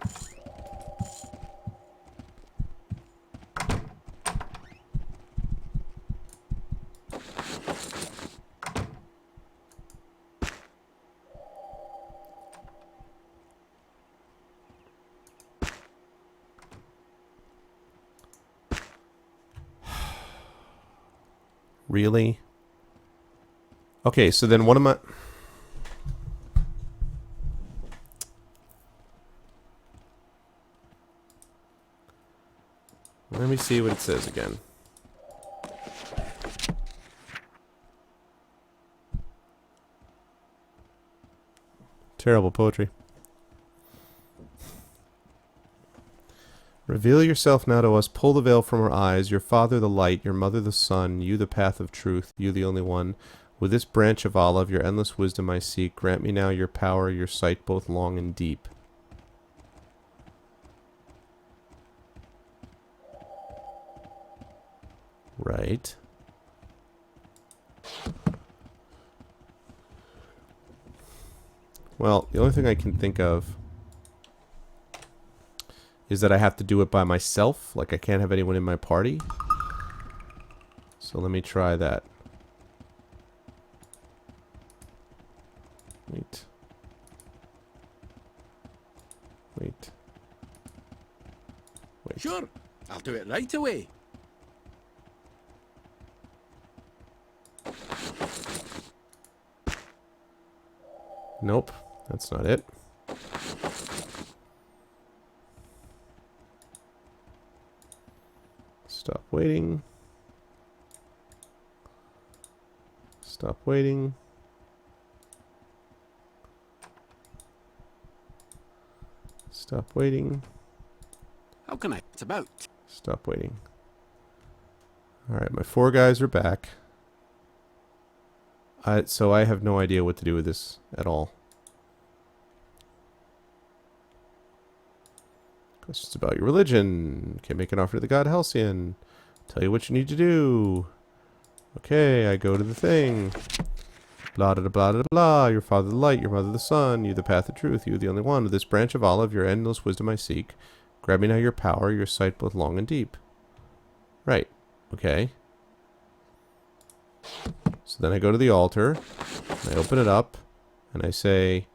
Really? Okay, so then what am I... Let me see what it says again. Terrible poetry. Reveal yourself now to us, pull the veil from our eyes, your father the light, your mother the sun, you the path of truth, you the only one. With this branch of olive, your endless wisdom I seek, grant me now your power, your sight both long and deep. Right. Well, the only thing I can think of is that I have to do it by myself. Like, I can't have anyone in my party. So let me try that. Wait. Wait. Wait. Sure, I'll do it right away. Nope, that's not it. Stop waiting. Stop waiting. Stop waiting. How can I? It's about. Stop waiting. Alright, my 4 guys are back. So I have no idea what to do with this at all. Questions about your religion. Can make an offer to the god Halcyon. Tell you what you need to do. Okay, I go to the thing. Blah, blah, blah, blah, blah. Your father the light, your mother the sun. You the path of truth. You the only one. With this branch of olive, your endless wisdom I seek. Grab me now your power, your sight both long and deep. Right. Okay. So then I go to the altar. I open it up. And I say,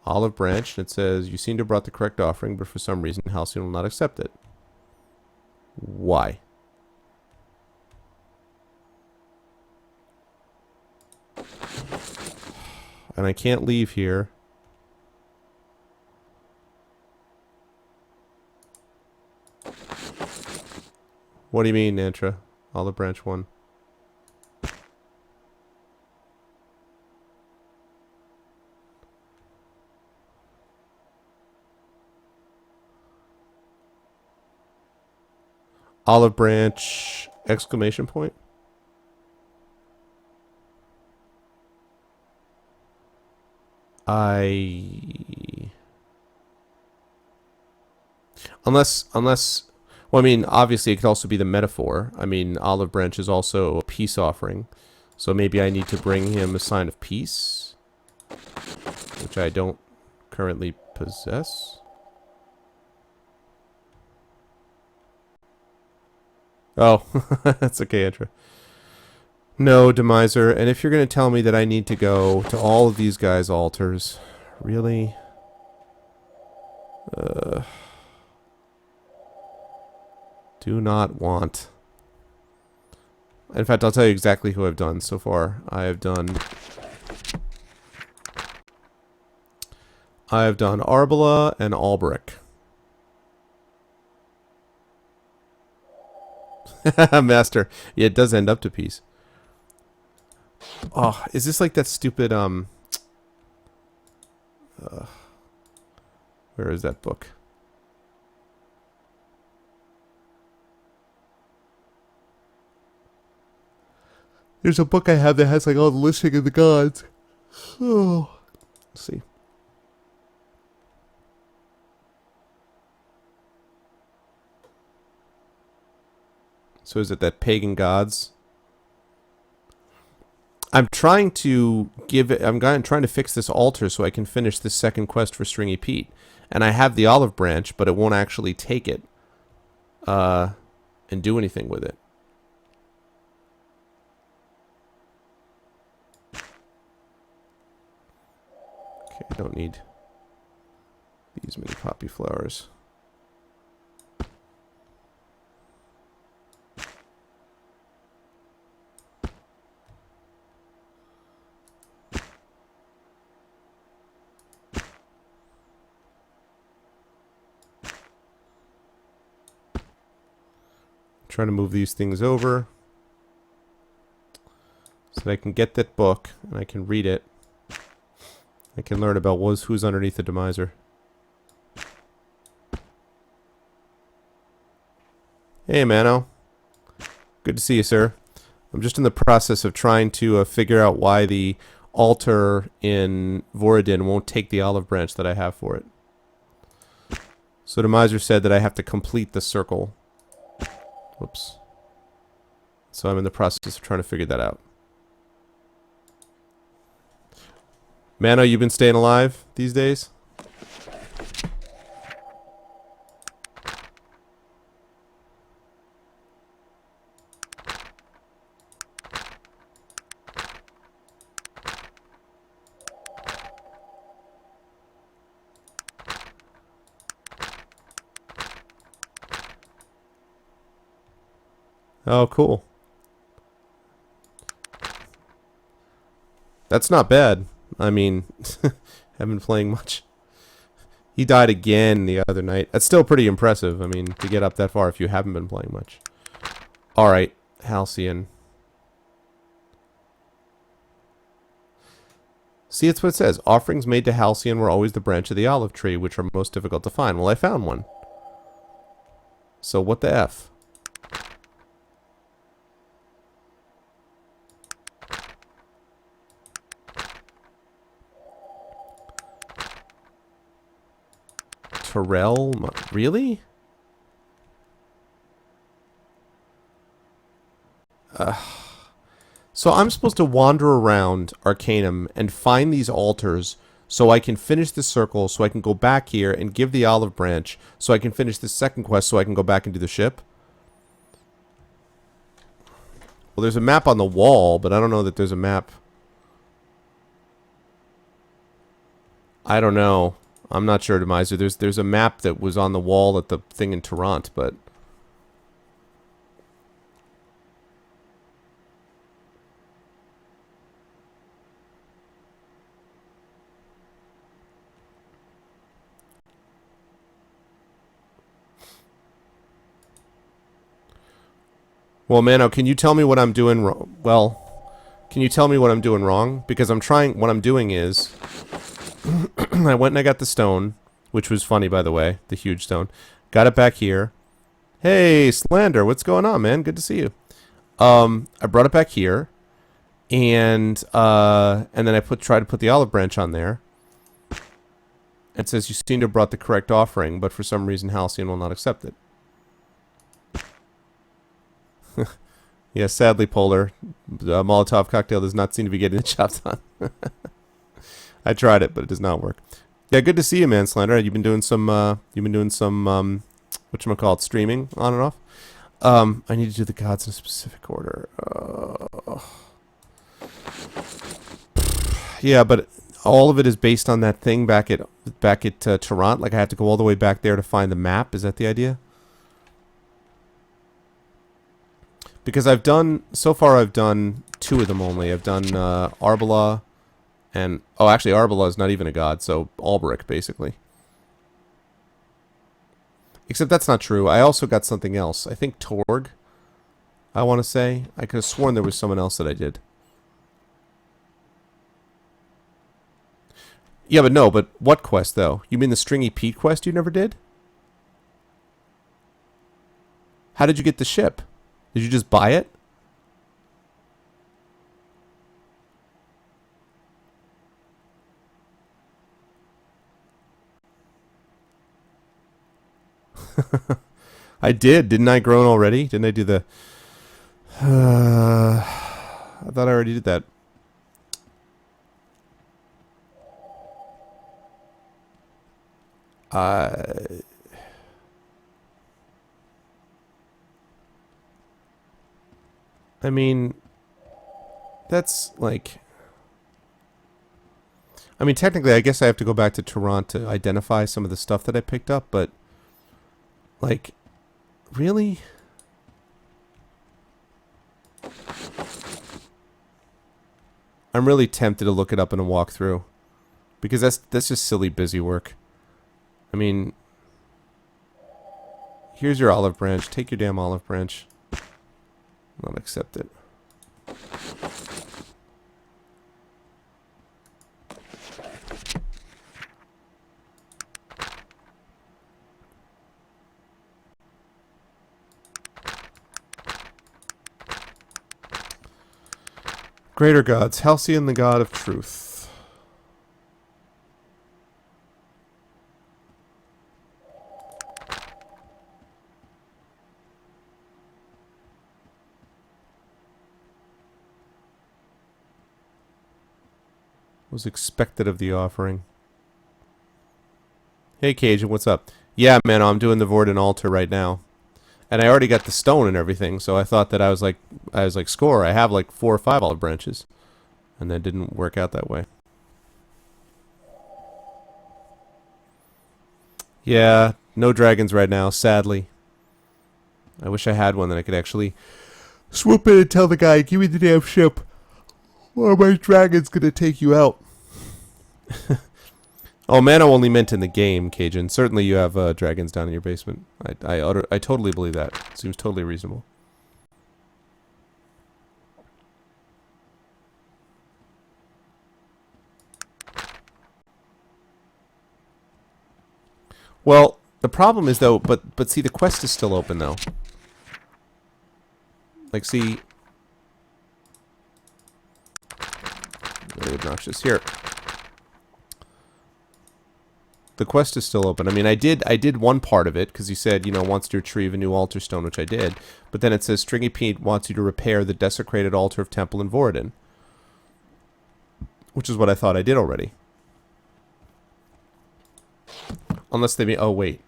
olive branch. And it says, you seem to have brought the correct offering, but for some reason, Halcyon will not accept it. Why? And I can't leave here. What do you mean, Nantra? Olive branch 1. Olive branch exclamation point? Unless, well, I mean, obviously it could also be the metaphor. I mean, olive branch is also a peace offering. So maybe I need to bring him a sign of peace, which I don't currently possess. Oh, that's okay, Andra. No, Demiser. And if you're going to tell me that I need to go to all of these guys' altars, really? Do not want. In fact, I'll tell you exactly who I've done so far. I have done Arbala and Albrecht. Master. Yeah, it does end up to peace. Oh, is this like that stupid, where is that book? There's a book I have that has like all the listing of the gods. Oh, let's see. So is it that pagan gods? I'm trying to give it. I'm trying to fix this altar so I can finish this second quest for Stringy Pete, and I have the olive branch, but it won't actually take it, and do anything with it. Okay, I don't need these many poppy flowers. Trying to move these things over so that I can get that book and I can read it. I can learn about who's underneath the Demiser. Hey, Mano. Good to see you, sir. I'm just in the process of trying to figure out why the altar in Voradin won't take the olive branch that I have for it. So Demiser said that I have to complete the circle. Whoops. So I'm in the process of trying to figure that out. Mano, you been staying alive these days? Oh, cool. That's not bad. I mean, haven't been playing much. He died again the other night. That's still pretty impressive. I mean, to get up that far if you haven't been playing much. Alright, Halcyon. See, it's what it says. Offerings made to Halcyon were always the branch of the olive tree, which are most difficult to find. Well, I found one. So what the F? Terrell? Really? So I'm supposed to wander around Arcanum and find these altars so I can finish the circle, so I can go back here and give the olive branch, so I can finish the second quest, so I can go back and do the ship? Well, there's a map on the wall, but I don't know that there's a map. I don't know. I'm not sure, Demiser. There's a map that was on the wall at the thing in Toronto, but... Well, Mano, can you tell me what I'm doing wrong? Well, can you tell me what I'm doing wrong? Because I'm trying... What I'm doing is... I went and I got the stone, which was funny, by the way. The huge stone. Got it back here. Hey, Slander, what's going on, man? Good to see you. I brought it back here. And then I tried to put the olive branch on there. It says, you seem to have brought the correct offering, but for some reason Halcyon will not accept it. Yeah, sadly, Polar, the Molotov cocktail does not seem to be getting the job done. I tried it, but it does not work. Yeah, good to see you, man, Slender. You've been doing some whatchamacallit, streaming on and off. I need to do the gods in a specific order. Yeah, but all of it is based on that thing back at Toronto. Like I have to go all the way back there to find the map. Is that the idea? Because so far I've done 2 of them only. I've done Arbala and... Oh, actually, Arbala is not even a god, so Alberic, basically. Except that's not true. I also got something else. I think Torg, I want to say. I could have sworn there was someone else that I did. Yeah, but what quest, though? You mean the Stringy Pete quest you never did? How did you get the ship? Did you just buy it? I did. Didn't I groan already? Didn't I do the... I thought I already did that. I mean, that's like... I mean, technically, I guess I have to go back to Toronto to identify some of the stuff that I picked up, but... Like, really? I'm really tempted to look it up in a walkthrough. Because that's just silly busy work. I mean... Here's your olive branch. Take your damn olive branch. Not accept it. Greater gods. Halcyon, the god of truth. Was expected of the offering. Hey Cajun, what's up? Yeah, man, I'm doing the Vorden altar right now. And I already got the stone and everything, so I thought that I was like, score, I have like 4 or 5 olive branches. And that didn't work out that way. Yeah, no dragons right now, sadly. I wish I had one that I could actually swoop in and tell the guy, give me the damn ship, or my dragon's gonna take you out. Oh, Mano only meant in the game, Cajun. Certainly you have dragons down in your basement. I totally believe that. Seems totally reasonable. Well, the problem is, though, but see, the quest is still open, though. Like, see... Very obnoxious. Here. The quest is still open. I mean, I did one part of it, because he said, you know, wants to retrieve a new altar stone, which I did. But then it says, Stringy Pete wants you to repair the desecrated altar of Temple in Voradin. Which is what I thought I did already. Unless they mean... Oh, wait.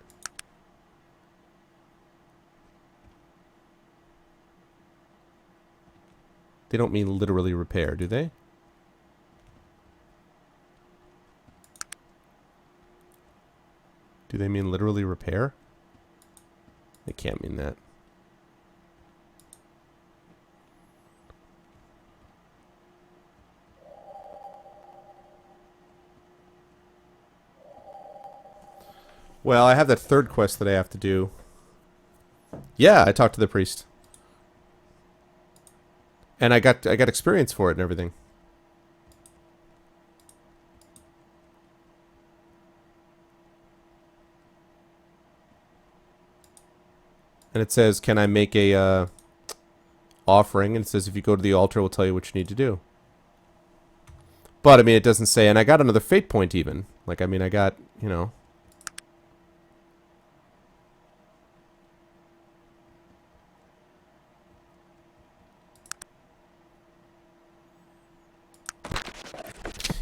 They don't mean literally repair, do they? Do they mean literally repair? They can't mean that. Well, I have that third quest that I have to do. Yeah, I talked to the priest. And I got experience for it and everything. And it says, can I make a offering? And it says, if you go to the altar, we'll tell you what you need to do. But, I mean, it doesn't say, and I got another fate point even. Like, I mean, I got, you know...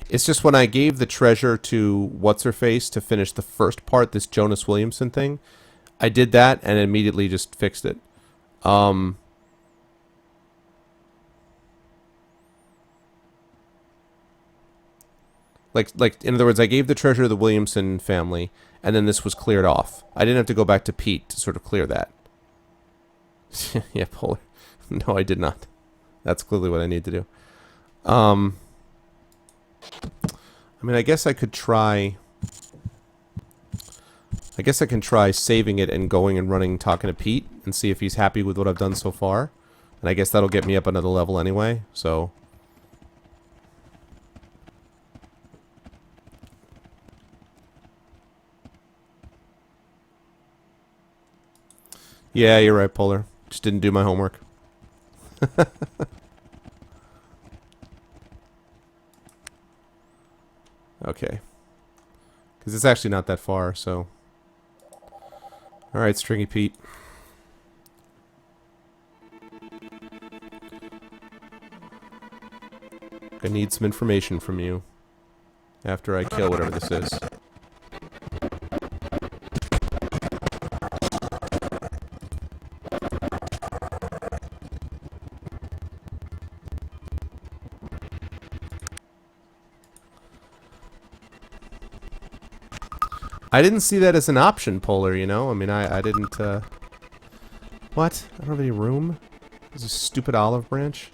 It's just when I gave the treasure to What's-Her-Face to finish the first part, this Jonas Williamson thing, I did that and immediately just fixed it. Like in other words, I gave the treasure to the Williamson family, and then this was cleared off. I didn't have to go back to Pete to sort of clear that. Yeah, Polar. No, I did not. That's clearly what I need to do. I mean, I guess I could try... I guess I can try saving it and going and running, talking to Pete, and see if he's happy with what I've done so far. And I guess that'll get me up another level anyway, so... Yeah, you're right, Polar. Just didn't do my homework. Okay. Because it's actually not that far, so... Alright, Stringy Pete. I need some information from you after I kill whatever this is. I didn't see that as an option, Polar, you know? I mean, I didn't, What? I don't have any room? There's a stupid olive branch?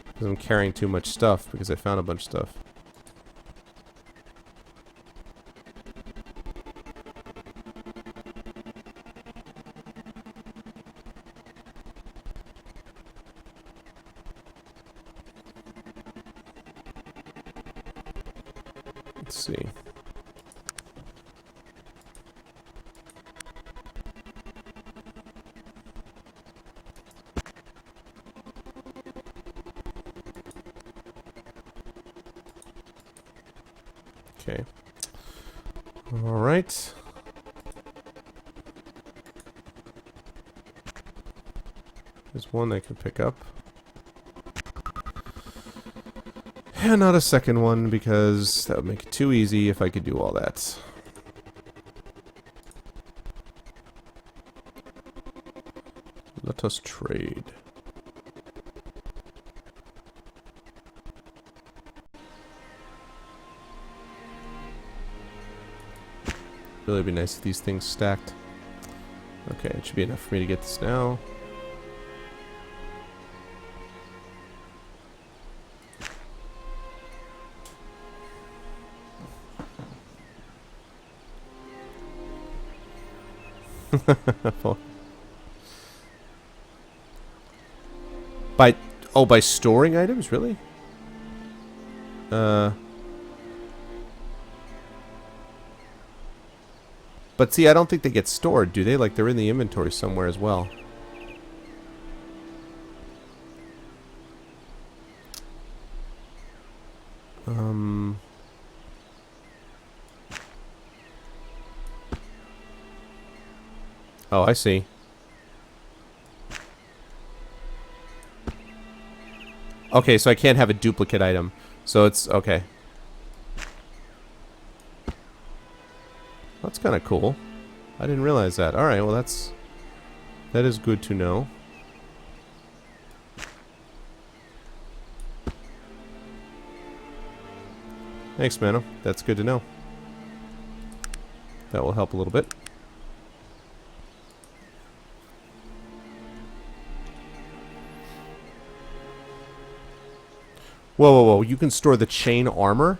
Because I'm carrying too much stuff, because I found a bunch of stuff. Let's see. Okay. All right. There's one I can pick up. And not a second one, because that would make it too easy if I could do all that. Let us trade. Really be nice if these things stacked. Okay, it should be enough for me to get this now. by storing items, really? But see, I don't think they get stored, do they? Like, they're in the inventory somewhere as well. Oh, I see. Okay, so I can't have a duplicate item. So it's... okay. That's kind of cool. I didn't realize that. Alright, well that's... that is good to know. Thanks, Mano. That's good to know. That will help a little bit. Whoa, whoa, whoa. You can store the chain armor?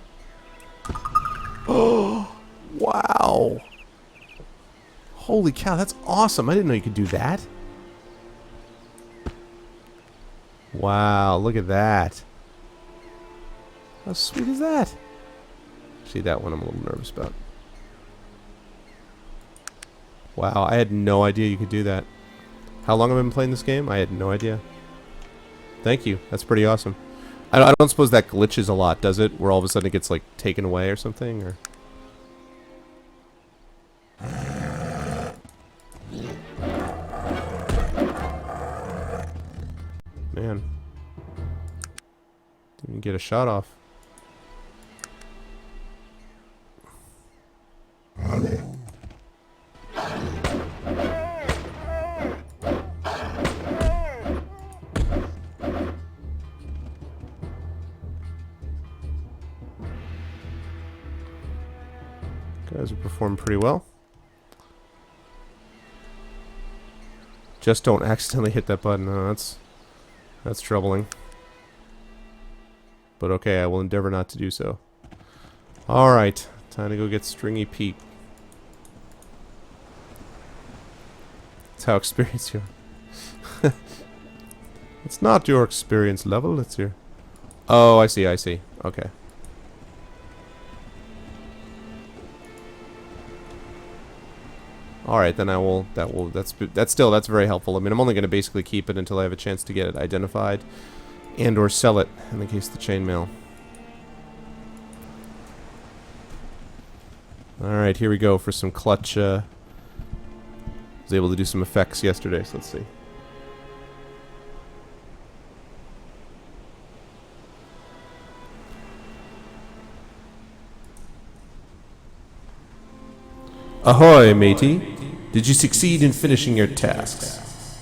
Oh, wow. Holy cow, that's awesome. I didn't know you could do that. Wow, look at that. How sweet is that? See, that one I'm a little nervous about. Wow, I had no idea you could do that. How long have I been playing this game? I had no idea. Thank you. That's pretty awesome. I don't suppose that glitches a lot, does it? Where all of a sudden it gets, like, taken away or something? Or... man. Didn't even get a shot off. Guys are performing pretty well. Just don't accidentally hit that button. No, that's troubling. But okay, I will endeavor not to do so. Alright, time to go get Stringy Pete. That's how experienced you are. It's not your experience level, it's your... oh, I see, I see. Okay. Alright, then I will... that's very helpful. I mean, I'm only going to basically keep it until I have a chance to get it identified. And or sell it, in the case of the chainmail. Alright, here we go for some clutch. Was able to do some effects yesterday, so let's see. Ahoy, matey. Did you succeed in finishing your tasks?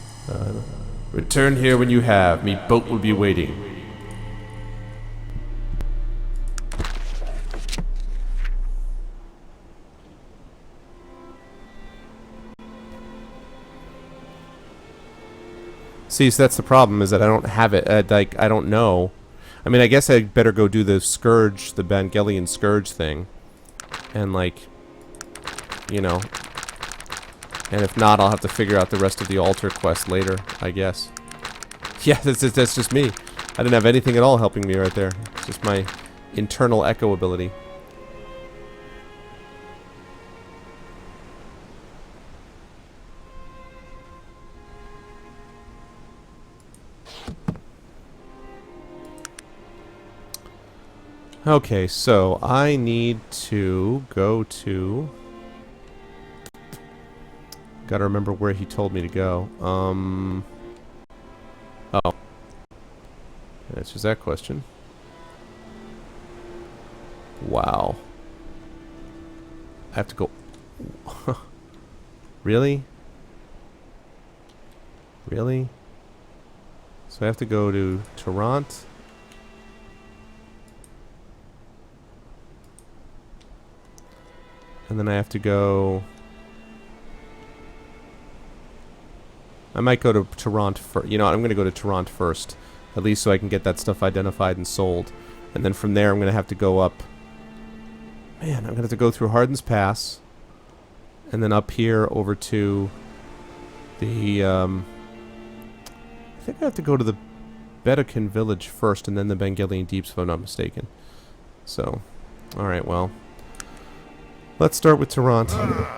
Return here when you have. Me boat will be waiting. See, so that's the problem, is that I don't have it. Like, I don't know. I mean, I guess I'd better go do the Scourge, the Vangelion Scourge thing. And, like, you know. And if not, I'll have to figure out the rest of the altar quest later, I guess. Yeah, that's just me. I didn't have anything at all helping me right there. It's just my internal echo ability. Okay, so I need to go to... gotta remember where he told me to go. Oh. Answers that question. Wow. I have to go... really? Really? So I have to go to Toronto. And then I have to go... I might go to Toronto first. You know what, I'm going to go to Toronto first. At least so I can get that stuff identified and sold. And then from there I'm going to have to go up... man, I'm going to have to go through Hardin's Pass. And then up here over to the... I think I have to go to the Bedekin Village first and then the Vangelion Deeps if I'm not mistaken. So, alright, well... let's start with Toronto.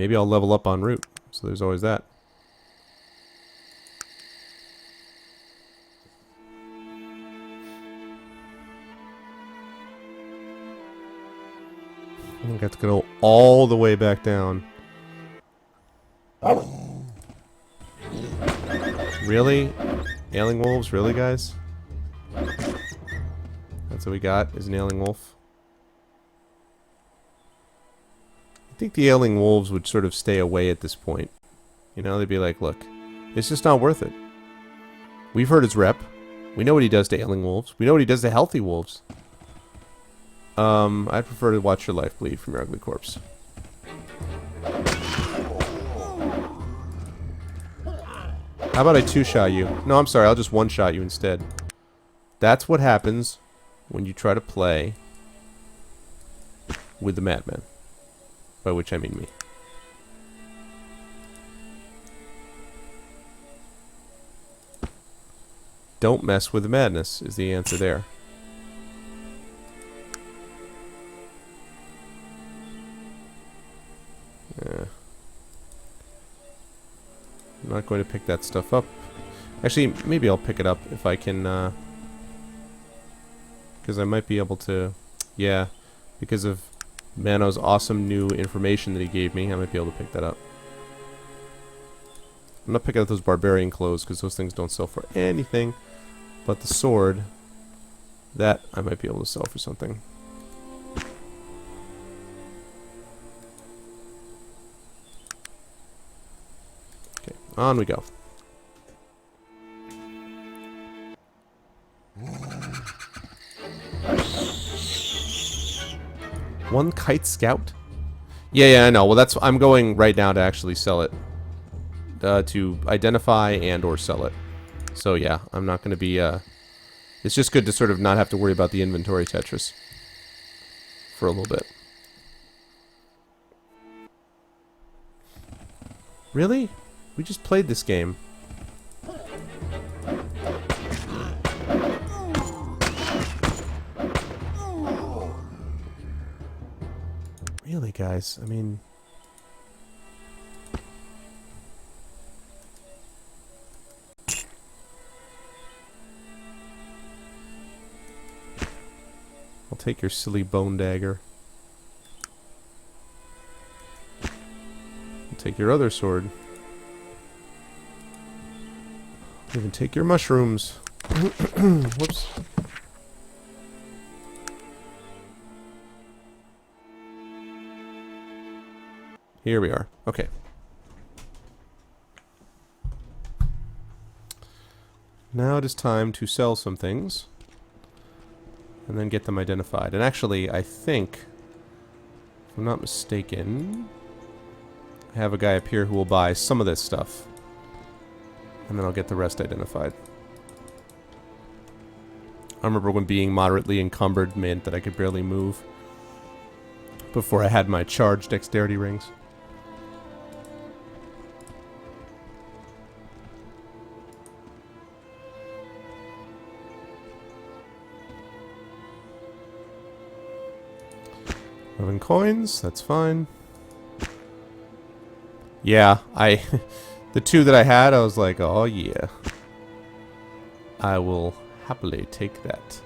Maybe I'll level up en route. So there's always that. I think I have to go all the way back down. Really? Ailing wolves? Really, guys? That's what we got, is an ailing wolf. I think the ailing wolves would sort of stay away at this point. You know, they'd be like, look, it's just not worth it. We've heard his rep. We know what he does to ailing wolves. We know what he does to healthy wolves. I'd prefer to watch your life bleed from your ugly corpse. How about I two-shot you? No, I'm sorry, I'll just one-shot you instead. That's what happens when you try to play with the madman. By which I mean me. Don't mess with the madness is the answer there. Yeah. I'm not going to pick that stuff up. Actually, maybe I'll pick it up if I can, because I might be able to, yeah, because of Mano's awesome new information that he gave me, I might be able to pick that up. I'm not picking up those barbarian clothes because those things don't sell for anything, but the sword, that I might be able to sell for something. Okay, on we go. One kite scout? Yeah, I know. Well, that's I'm going right now to actually sell it. To identify and or sell it. So yeah, I'm not going to be, it's just good to sort of not have to worry about the inventory Tetris. For a little bit. Really? We just played this game. Really, guys? I mean... I'll take your silly bone dagger. I'll take your other sword. I'll even take your mushrooms. Whoops. Here we are. Okay. Now it is time to sell some things. And then get them identified. And actually, I think, if I'm not mistaken, I have a guy up here who will buy some of this stuff. And then I'll get the rest identified. I remember when being moderately encumbered meant that I could barely move before I had my charged dexterity rings. Coins, that's fine. Yeah, the two that I had, I was like, oh yeah. I will happily take that.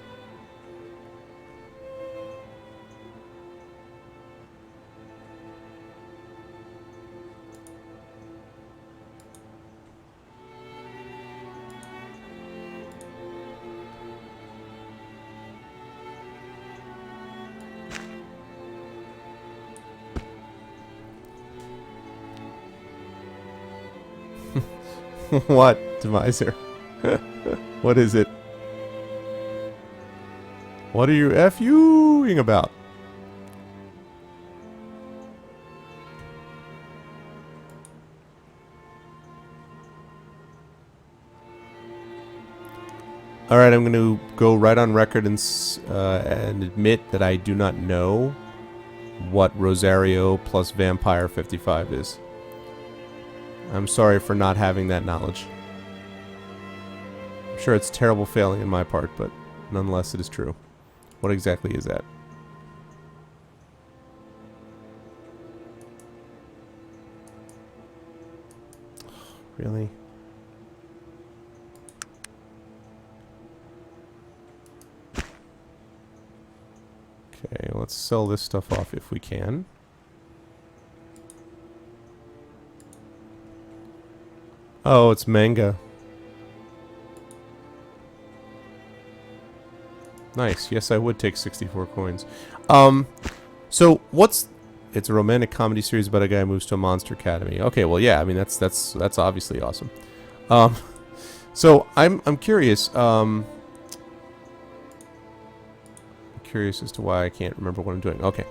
What, Deviser? What is it? What are you F-ing about? Alright, I'm going to go right on record and admit that I do not know what Rosario plus Vampire 55 is. I'm sorry for not having that knowledge. I'm sure it's terrible failing on my part, but nonetheless it is true. What exactly is that? Really? Okay, let's sell this stuff off if we can. Oh, it's manga. Nice. Yes, I would take 64 coins. So what's... It's a romantic comedy series about a guy who moves to a monster academy. Okay, well, yeah, I mean, that's obviously awesome. So I'm curious. Curious as to why I can't remember what I'm doing. Okay.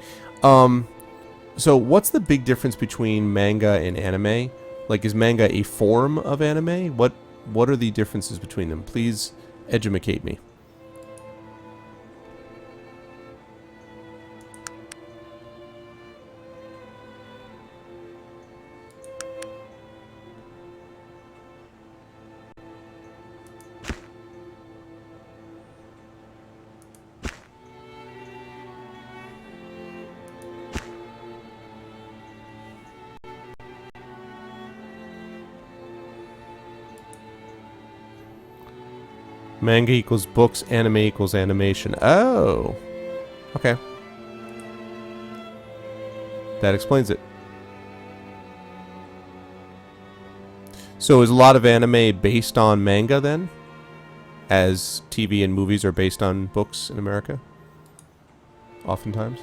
So what's the big difference between manga and anime? Like, is manga a form of anime? What are the differences between them? Please educate me. Manga equals books, anime equals animation. Oh. Okay. That explains it. So is a lot of anime based on manga then? As TV and movies are based on books in America? Oftentimes.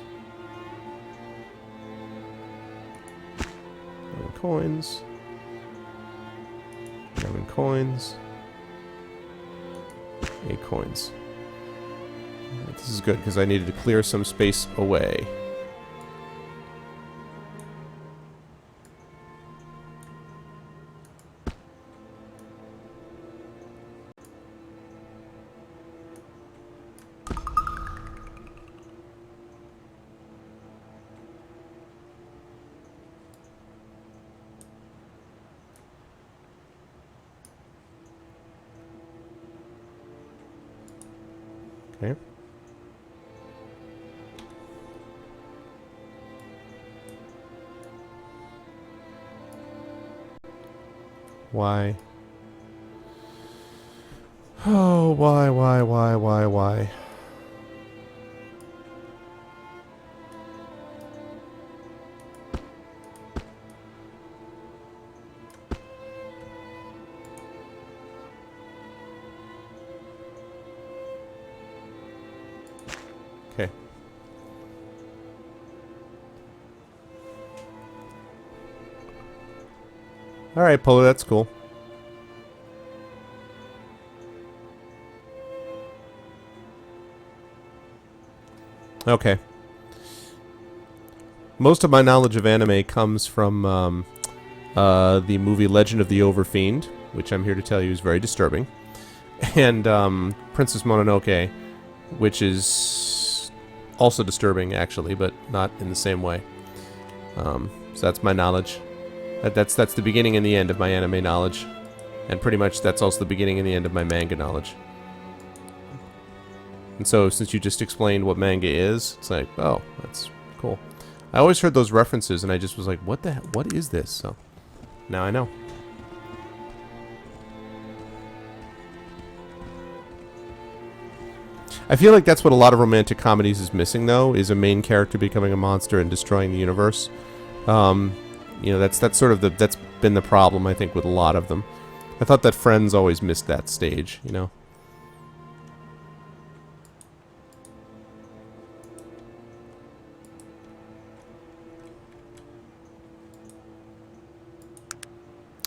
9 coins. 11 coins. 8 coins. This is good because I needed to clear some space away. Okay. Why? Oh, why? Okay. Alright, Polo, that's cool. Okay. Most of my knowledge of anime comes from the movie Legend of the Overfiend, which I'm here to tell you is very disturbing, and Princess Mononoke, which is also disturbing, actually, but not in the same way. So that's my knowledge. That's the beginning and the end of my anime knowledge, and pretty much that's also the beginning and the end of my manga knowledge. And so, since you just explained what manga is, it's like, oh, that's cool. I always heard those references, and I just was like, what the hell? What is this? So, now I know. I feel like that's what a lot of romantic comedies is missing, though, is a main character becoming a monster and destroying the universe. You know, that's sort of that's been the problem, I think, with a lot of them. I thought that Friends always missed that stage, you know.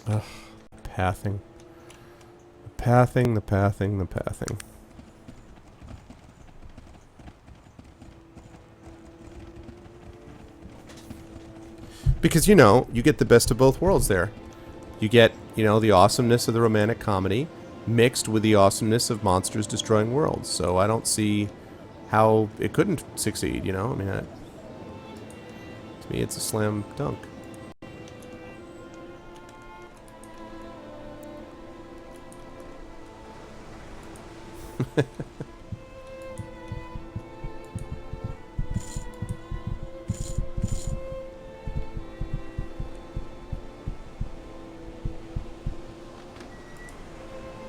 Ugh, pathing. The pathing. Because, you know, you get the best of both worlds there. You get, you know, the awesomeness of the romantic comedy mixed with the awesomeness of monsters destroying worlds. So I don't see how it couldn't succeed, you know? I mean, to me, it's a slam dunk.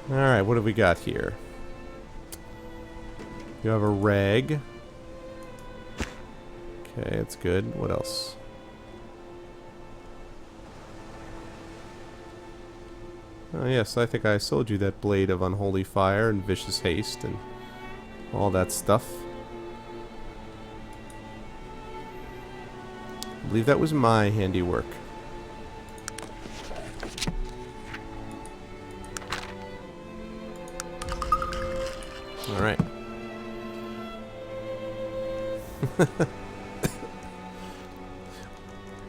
Alright, what do we got here? You have a rag. Okay, that's good. What else? Oh yes, I think I sold you that blade of unholy fire and vicious haste and all that stuff. I believe that was my handiwork. Alright.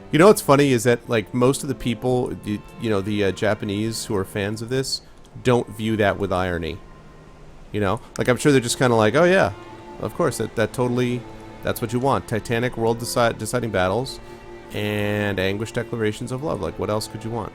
You know what's funny is that, like, most of the people, you know, the Japanese who are fans of this don't view that with irony. You know? Like, I'm sure they're just kind of like, oh yeah, of course, that totally, that's what you want. Titanic world deciding battles and anguished declarations of love. Like, what else could you want?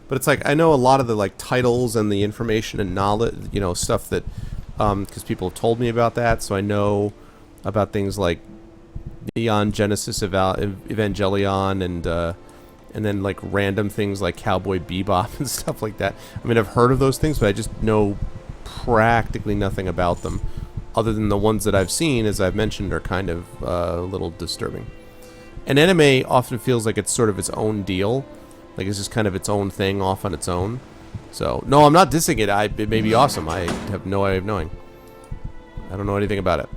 But it's like, I know a lot of the, like, titles and the information and knowledge, you know, stuff that, because people have told me about that, so I know about things like Neon Genesis Evangelion and then, like, random things like Cowboy Bebop and stuff like that. I mean, I've heard of those things, but I just know practically nothing about them, other than the ones that I've seen, as I've mentioned, are kind of a little disturbing. And anime often feels like it's sort of its own deal. Like, it's just kind of its own thing off on its own. So, no, I'm not dissing it. It may be awesome. I have no way of knowing. I don't know anything about it.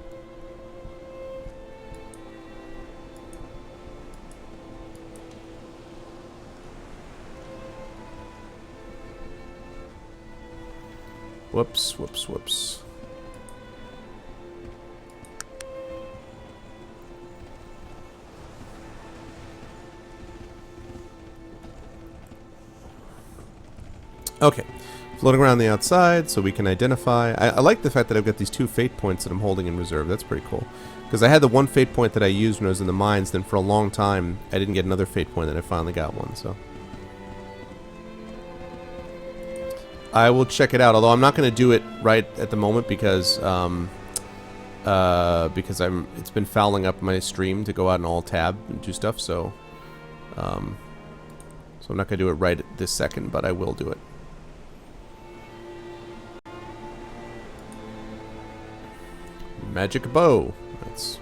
Whoops, whoops, whoops. Okay, floating around the outside so we can identify. I like the fact that I've got these 2 fate points that I'm holding in reserve. That's pretty cool. Because I had the 1 fate point that I used when I was in the mines, then for a long time I didn't get another fate point, and I finally got one, so. I will check it out, although I'm not going to do it right at the moment because it's been fouling up my stream to go out and all tab and do stuff, so I'm not going to do it right at this second, but I will do it. Magic bow. That's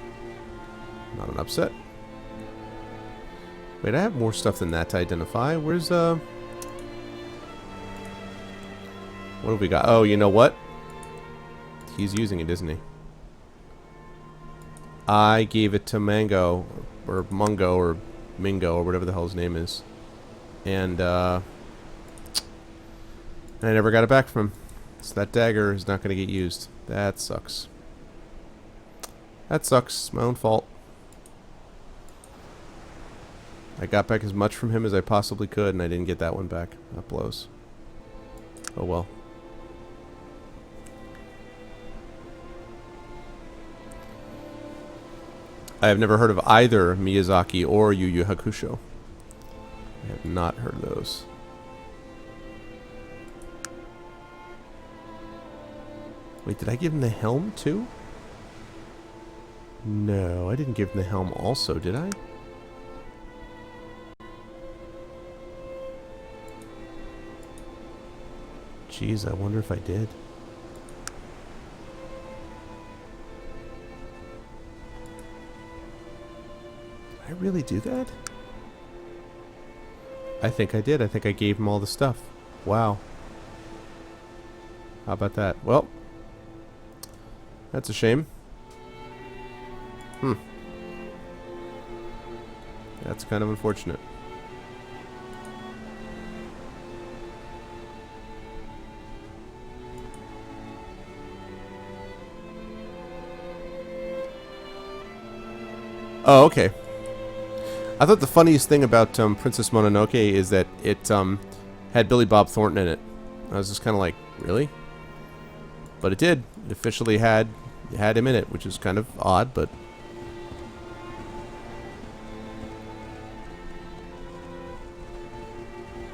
not an upset. Wait, I have more stuff than that to identify. Where's what have we got? Oh, you know what? He's using it, isn't he? I gave it to Mango or Mungo or Mingo or whatever the hell his name is, and I never got it back from him. So that dagger is not going to get used. That sucks. That sucks. It's my own fault. I got back as much from him as I possibly could, and I didn't get that one back. That blows. Oh well. I have never heard of either Miyazaki or Yu Yu Hakusho. I have not heard of those. Wait, did I give him the helm too? No, I didn't give him the helm also, did I? Jeez, I wonder if I did. Did I really do that? I think I did. I think I gave him all the stuff. Wow. How about that? Well, that's a shame. That's kind of unfortunate. Oh, okay. I thought the funniest thing about Princess Mononoke is that it had Billy Bob Thornton in it. I was just kind of like, really? But it did. It officially had him in it, which is kind of odd, but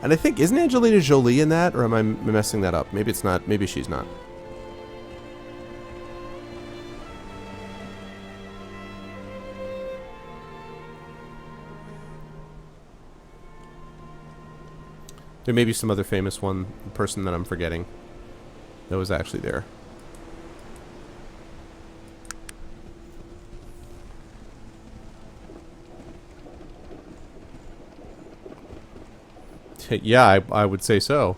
And I think, isn't Angelina Jolie in that? Or am I messing that up? Maybe it's not. Maybe she's not. There may be some other famous person that I'm forgetting that was actually there. Yeah, I would say so.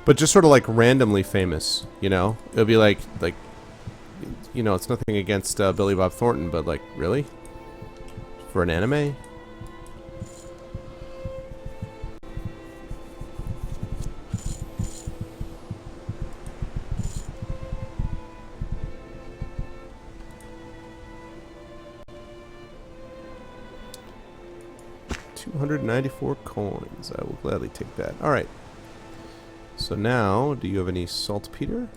But just sort of like randomly famous, you know? It'll be like, you know, it's nothing against Billy Bob Thornton, but like, really? For an anime? $294 coins. I will gladly take that. Alright. So now, do you have any saltpeter?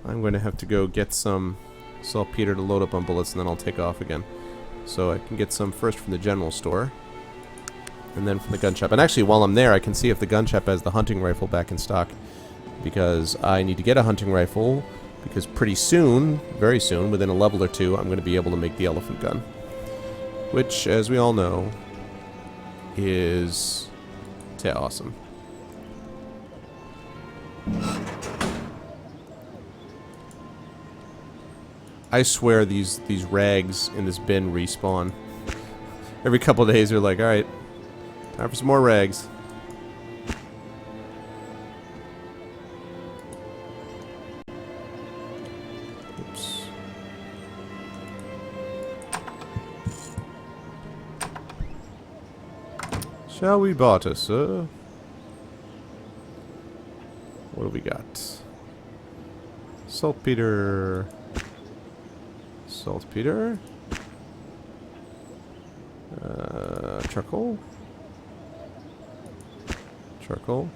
I'm going to have to go get some saltpeter to load up on bullets, and then I'll take off again. So I can get some first from the general store, and then from the gun shop. And actually, while I'm there, I can see if the gun shop has the hunting rifle back in stock, because I need to get a hunting rifle, because pretty soon, very soon, within a level or two, I'm going to be able to make the elephant gun. Which, as we all know, is awesome. I swear these rags in this bin respawn. Every couple of days they're like, alright, time for some more rags. Oops. Shall we barter, sir? What do we got? Saltpeter. Saltpeter. Charcoal. Charcoal.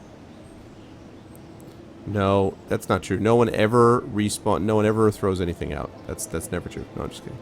No, that's not true. No one ever respawn. No one ever throws anything out. That's never true. No, I'm just kidding.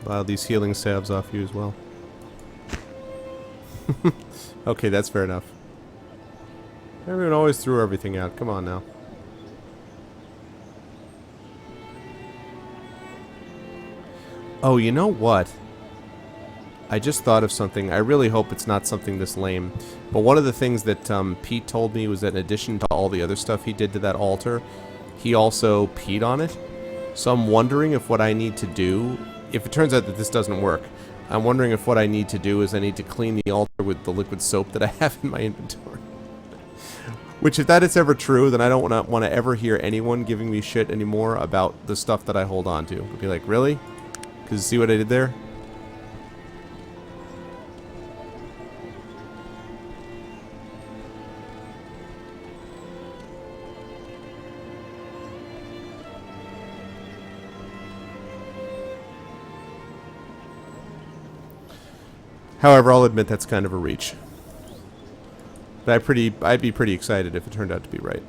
Wow, these healing salves off you as well. Okay, that's fair enough. Everyone always threw everything out. Come on now. Oh, you know what? I just thought of something. I really hope it's not something this lame. But one of the things that Pete told me was that in addition to all the other stuff he did to that altar, he also peed on it. So I'm wondering if what I need to do, if it turns out that this doesn't work, I'm wondering if what I need to do is I need to clean the altar with the liquid soap that I have in my inventory. Which, if that is ever true, then I don't want to ever hear anyone giving me shit anymore about the stuff that I hold on to. I'll be like, really? Because see what I did there? However, I'll admit that's kind of a reach. But I'd be pretty excited if it turned out to be right.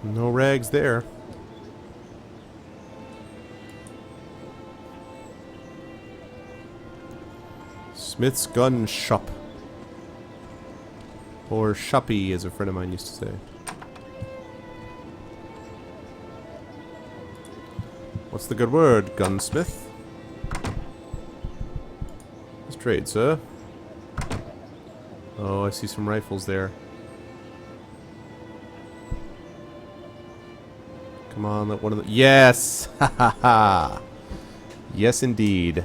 No rags there. Smith's Gun Shop. Or shoppy, as a friend of mine used to say. What's the good word, gunsmith? Let's trade, sir. Oh, I see some rifles there. Come on, let one of the... Yes! Ha ha ha! Yes, indeed.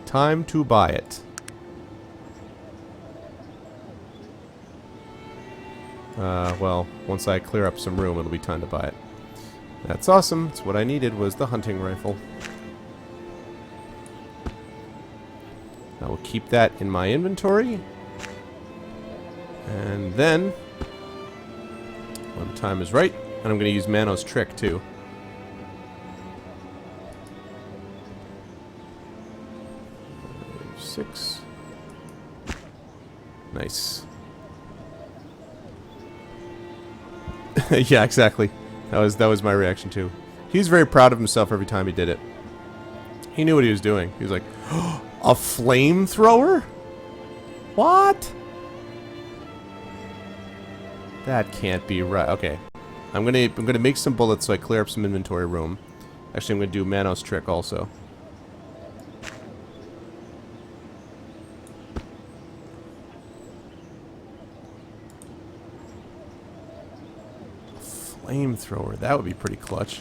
Time to buy it. Well, once I clear up some room, it'll be time to buy it. That's awesome. That's what I needed, was the hunting rifle. I will keep that in my inventory. And then, when the time is right, and I'm going to use Manos' trick, too. Six. Nice. Yeah, exactly. That was my reaction too. He's very proud of himself every time he did it. He knew what he was doing. He was like, oh, a flamethrower? What? That can't be right. Okay. I'm gonna make some bullets so I clear up some inventory room. Actually, I'm gonna do Manos' trick also. Flamethrower, that would be pretty clutch.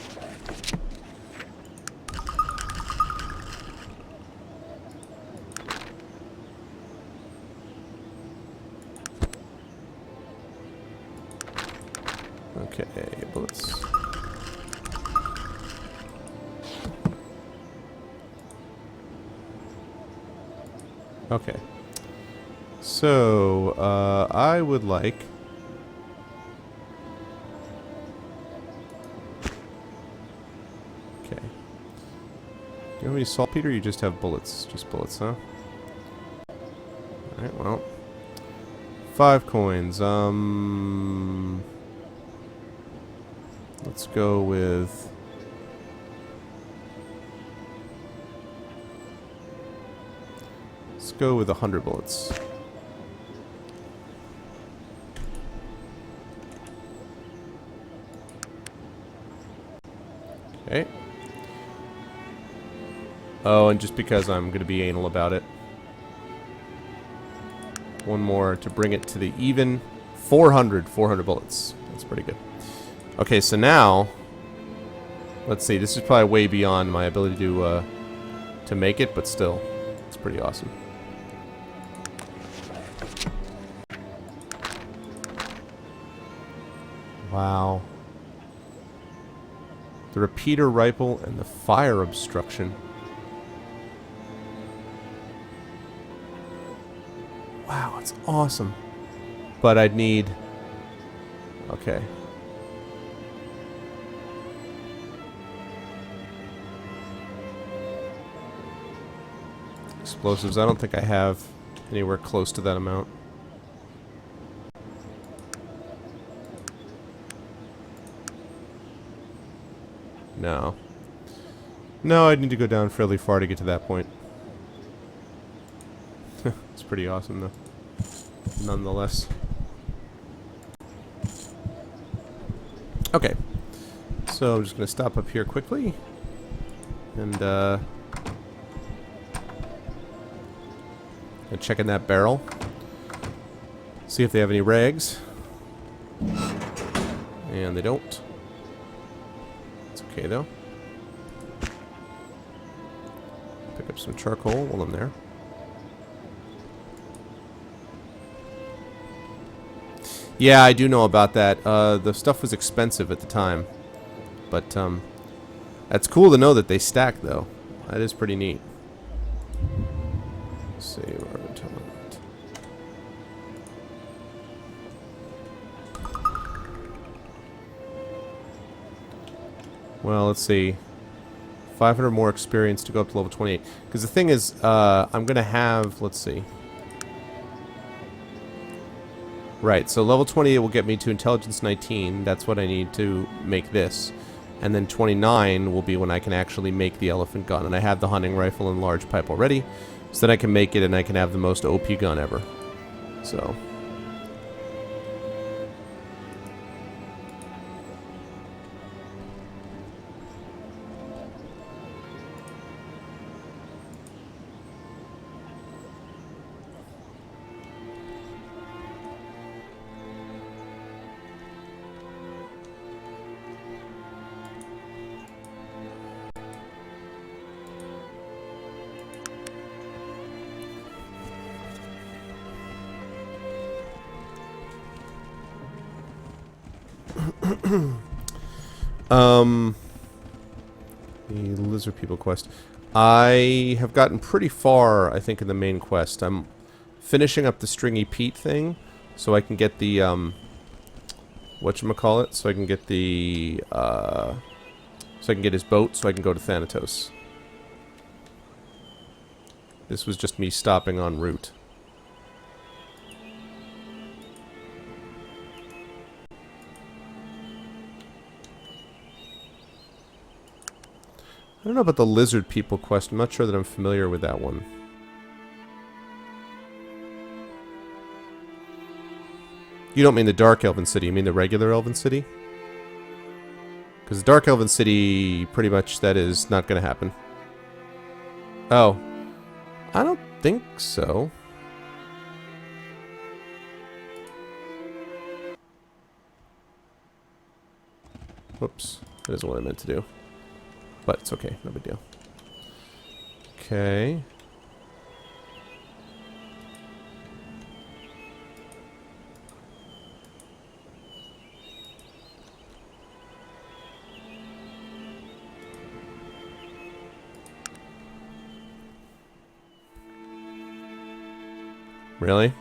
Okay, bullets. Okay. So, I would like... Okay. Do you have any saltpeter, or you just have bullets? Just bullets, huh? Alright, well. 5 coins. Let's go with... Let's go with 100 bullets. Okay. Oh, and just because I'm going to be anal about it. One more to bring it to the even 400 bullets. That's pretty good. Okay, so now, let's see. This is probably way beyond my ability to make it, but still, it's pretty awesome. Wow. The repeater rifle and the fire obstruction. Wow, it's awesome. But I'd need... Okay. Explosives, I don't think I have anywhere close to that amount. No. No, I'd need to go down fairly far to get to that point. It's pretty awesome, though. Nonetheless. Okay. So I'm just going to stop up here quickly. And check in that barrel. See if they have any rags. And they don't. It's okay, though. Pick up some charcoal while I'm there. Yeah, I do know about that. The stuff was expensive at the time. But, that's cool to know that they stack, though. That is pretty neat. Let's see, where are we talking about? Well, let's see. 500 more experience to go up to level 28. Because the thing is, I'm going to have... Let's see. Right, so level 28 will get me to Intelligence 19. That's what I need to make this. And then 29 will be when I can actually make the elephant gun. And I have the hunting rifle and large pipe already. So then I can make it and I can have the most OP gun ever. So... the lizard people quest. I have gotten pretty far, I think, in the main quest. I'm finishing up the Stringy Pete thing, so I can get the, whatchamacallit? So I can get the, so I can get his boat, so I can go to Thanatos. This was just me stopping en route. I don't know about the lizard people quest. I'm not sure that I'm familiar with that one. You don't mean the Dark Elven City, you mean the regular Elven City? Because the Dark Elven City, pretty much, that is not going to happen. Oh. I don't think so. Whoops. That isn't what I meant to do. But it's okay, no big deal. Okay. Really?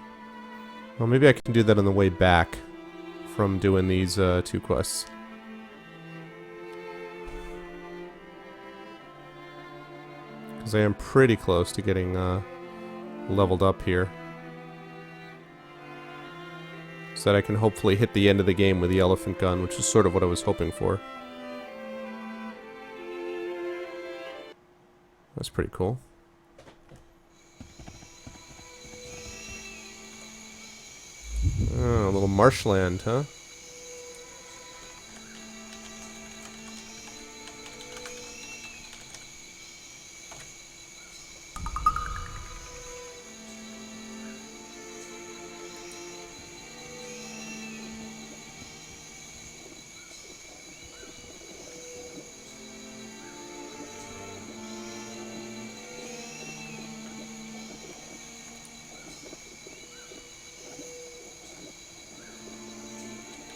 Well, maybe I can do that on the way back from doing these two quests. Because I am pretty close to getting leveled up here. So that I can hopefully hit the end of the game with the elephant gun, which is sort of what I was hoping for. That's pretty cool. Oh, a little marshland, huh?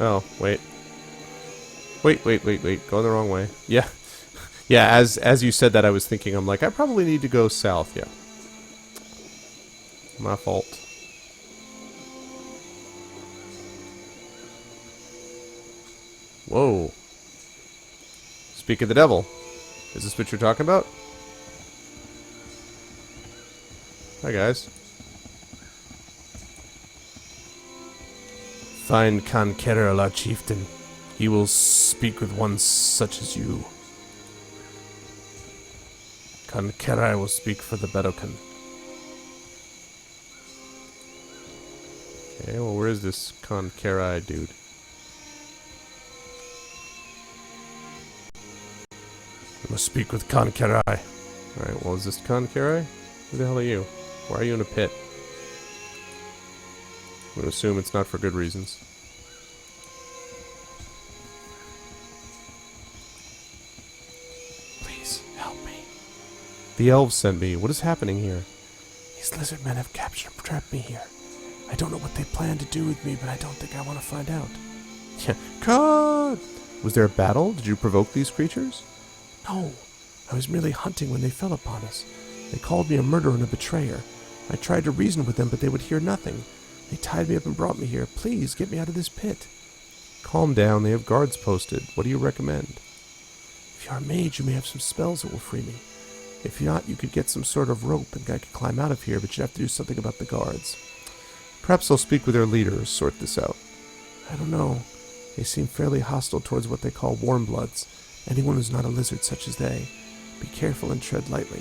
Oh, wait. Wait. Going the wrong way. Yeah. Yeah, as you said that, I was thinking, I'm like, I probably need to go south, yeah. My fault. Whoa. Speak of the devil. Is this what you're talking about? Hi, guys. Find Conqueror, our chieftain. He will speak with one such as you. Conqueror will speak for the Bedokan. Okay, well, where is this Conqueror dude? I must speak with Conqueror. Alright, well, is this Conqueror? Who the hell are you? Why are you in a pit? I'm going to assume it's not for good reasons. Please, help me. The elves sent me. What is happening here? These lizard men have captured and trapped me here. I don't know what they plan to do with me, but I don't think I want to find out. Yeah, God! Was there a battle? Did you provoke these creatures? No. I was merely hunting when they fell upon us. They called me a murderer and a betrayer. I tried to reason with them, but they would hear nothing. They tied me up and brought me here. Please, get me out of this pit. Calm down. They have guards posted. What do you recommend? If you are a mage, you may have some spells that will free me. If not, you could get some sort of rope and I could climb out of here, but you'd have to do something about the guards. Perhaps I'll speak with their leaders, sort this out. I don't know. They seem fairly hostile towards what they call warmbloods. Anyone who's not a lizard such as they. Be careful and tread lightly.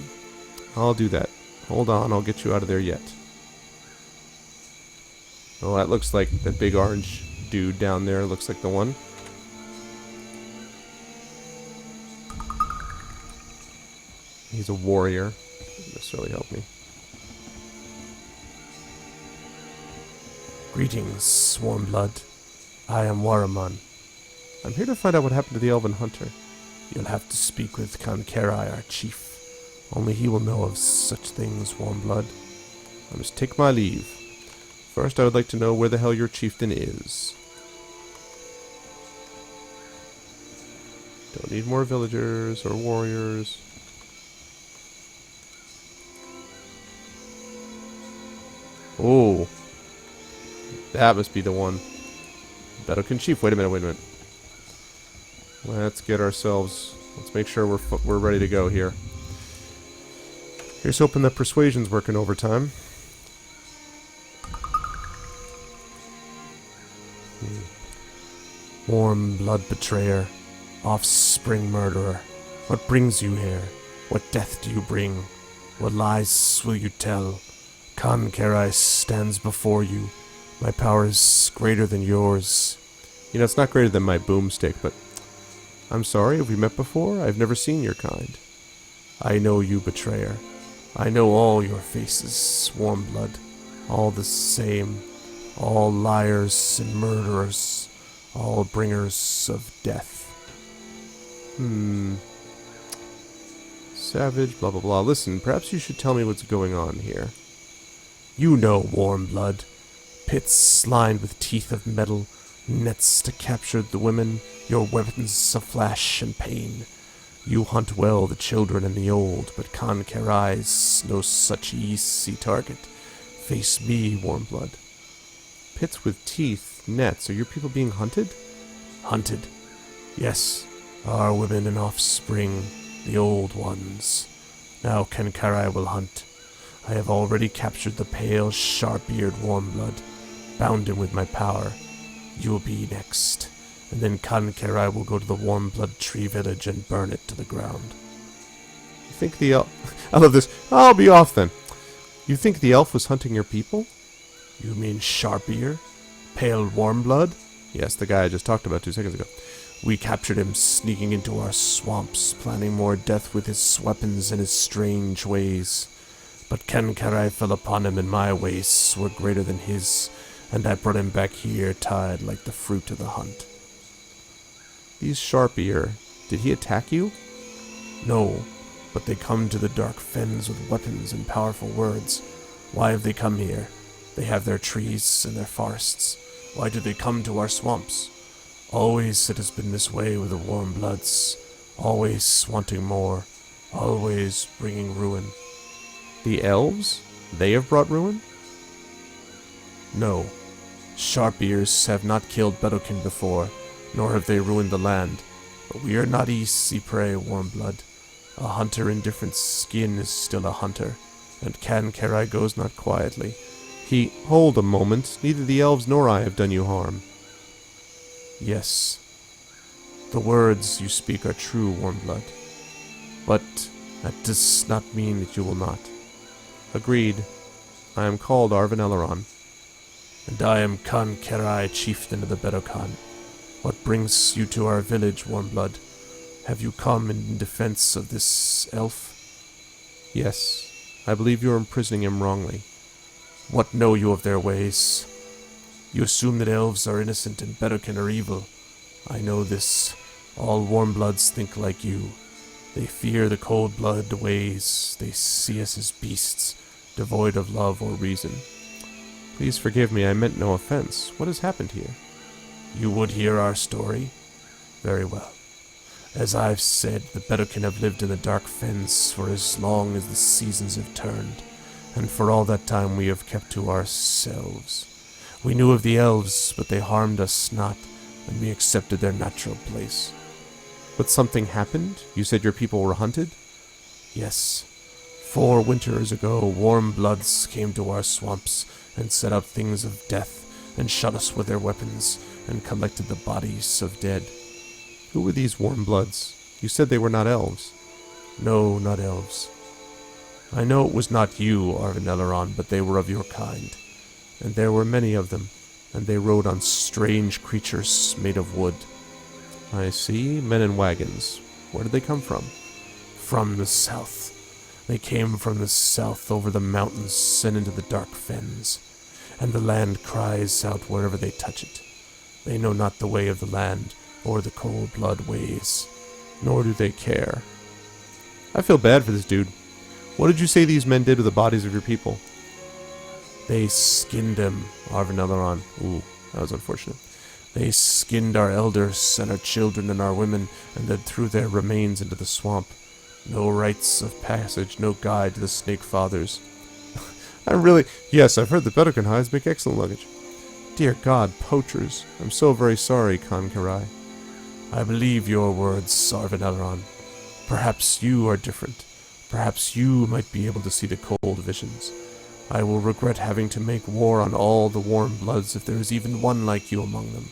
I'll do that. Hold on, I'll get you out of there yet. Oh, that looks like that big orange dude down there. Looks like the one. He's a warrior. Doesn't necessarily help me. Greetings, Swarmblood. I am Waraman. I'm here to find out what happened to the elven hunter. You'll have to speak with Kankerai, our chief. Only he will know of such things, Warmblood. I must take my leave. First, I would like to know where the hell your chieftain is. Don't need more villagers or warriors. Oh. That must be the one. Bedokin chief. Wait a minute. Let's get ourselves... Let's make sure we're ready to go here. Here's hoping that persuasion's working overtime. Warm blood betrayer, offspring murderer, what brings you here? What death do you bring? What lies will you tell? Kankerai stands before you. My power is greater than yours. You know, it's not greater than my boomstick, but... I'm sorry, have we met before? I've never seen your kind. I know you, betrayer. I know all your faces, Warmblood. All the same. All liars and murderers. All bringers of death. Savage, blah blah blah. Listen, perhaps you should tell me what's going on here. You know, Warmblood. Pits lined with teeth of metal, nets to capture the women, your weapons of flash and pain. You hunt well the children and the old, but Kankerai's no such easy target. Face me, Warmblood. Pits with teeth, nets. Are your people being hunted? Hunted. Yes, our women and offspring, the old ones. Now Kankerai will hunt. I have already captured the pale, sharp-eared Warmblood, bound him with my power. You will be next, and then Kankerai will go to the Warmblood tree village and burn it to the ground. You think the elf... I love this. I'll be off then. You think the elf was hunting your people? You mean Sharp-Ear? Pale Warmblood? Yes, the guy I just talked about 2 seconds ago. We captured him sneaking into our swamps, planning more death with his weapons and his strange ways. But Kankerai fell upon him, and my ways were greater than his, and I brought him back here tied like the fruit of the hunt. These Sharp-Ear, did he attack you? No, but they come to the dark fens with weapons and powerful words. Why have they come here? They have their trees and their forests. Why do they come to our swamps? Always it has been this way with the Warmbloods. Always wanting more. Always bringing ruin. The elves? They have brought ruin? No. Sharp-Ears have not killed Bedokin before, nor have they ruined the land. But we are not easy prey, Warmblood. A hunter in different skin is still a hunter, and Kankerai goes not quietly. Hold a moment. Neither the elves nor I have done you harm. Yes. The words you speak are true, Warmblood. But that does not mean that you will not. Agreed. I am called Arvan Eleron. And I am Kankerai, chieftain of the Bedokan. What brings you to our village, Warmblood? Have you come in defense of this elf? Yes. I believe you are imprisoning him wrongly. What know you of their ways? You assume that elves are innocent and Bedokin are evil. I know this. All Warmbloods think like you. They fear the cold-blood ways. They see us as beasts, devoid of love or reason. Please forgive me, I meant no offense. What has happened here? You would hear our story? Very well. As I've said, the Bedokin have lived in the dark fens for as long as the seasons have turned, and for all that time we have kept to ourselves. We knew of the elves, but they harmed us not, and we accepted their natural place. But something happened? You said your people were hunted? Yes. 4 winters ago, Warmbloods came to our swamps and set out things of death, and shot us with their weapons, and collected the bodies of dead. Who were these Warmbloods? You said they were not elves. No, not elves. I know it was not you, Arvan Eleron, but they were of your kind. And there were many of them, and they rode on strange creatures made of wood. I see. Men in wagons. Where did they come from? From the south. They came from the south over the mountains and into the dark fens, and the land cries out wherever they touch it. They know not the way of the land, or the cold blood ways, nor do they care. I feel bad for this dude. What did you say these men did with the bodies of your people? They skinned them, Arvan Eleron. Ooh, that was unfortunate. They skinned our elders and our children and our women, and then threw their remains into the swamp. No rites of passage, no guide to the Snake Fathers. Yes, I've heard the Bedokan hides make excellent luggage. Dear God, poachers. I'm so very sorry, Khan Karai. I believe your words, Arvan Eleron. Perhaps you are different. Perhaps you might be able to see the cold visions. I will regret having to make war on all the warm bloods if there is even one like you among them.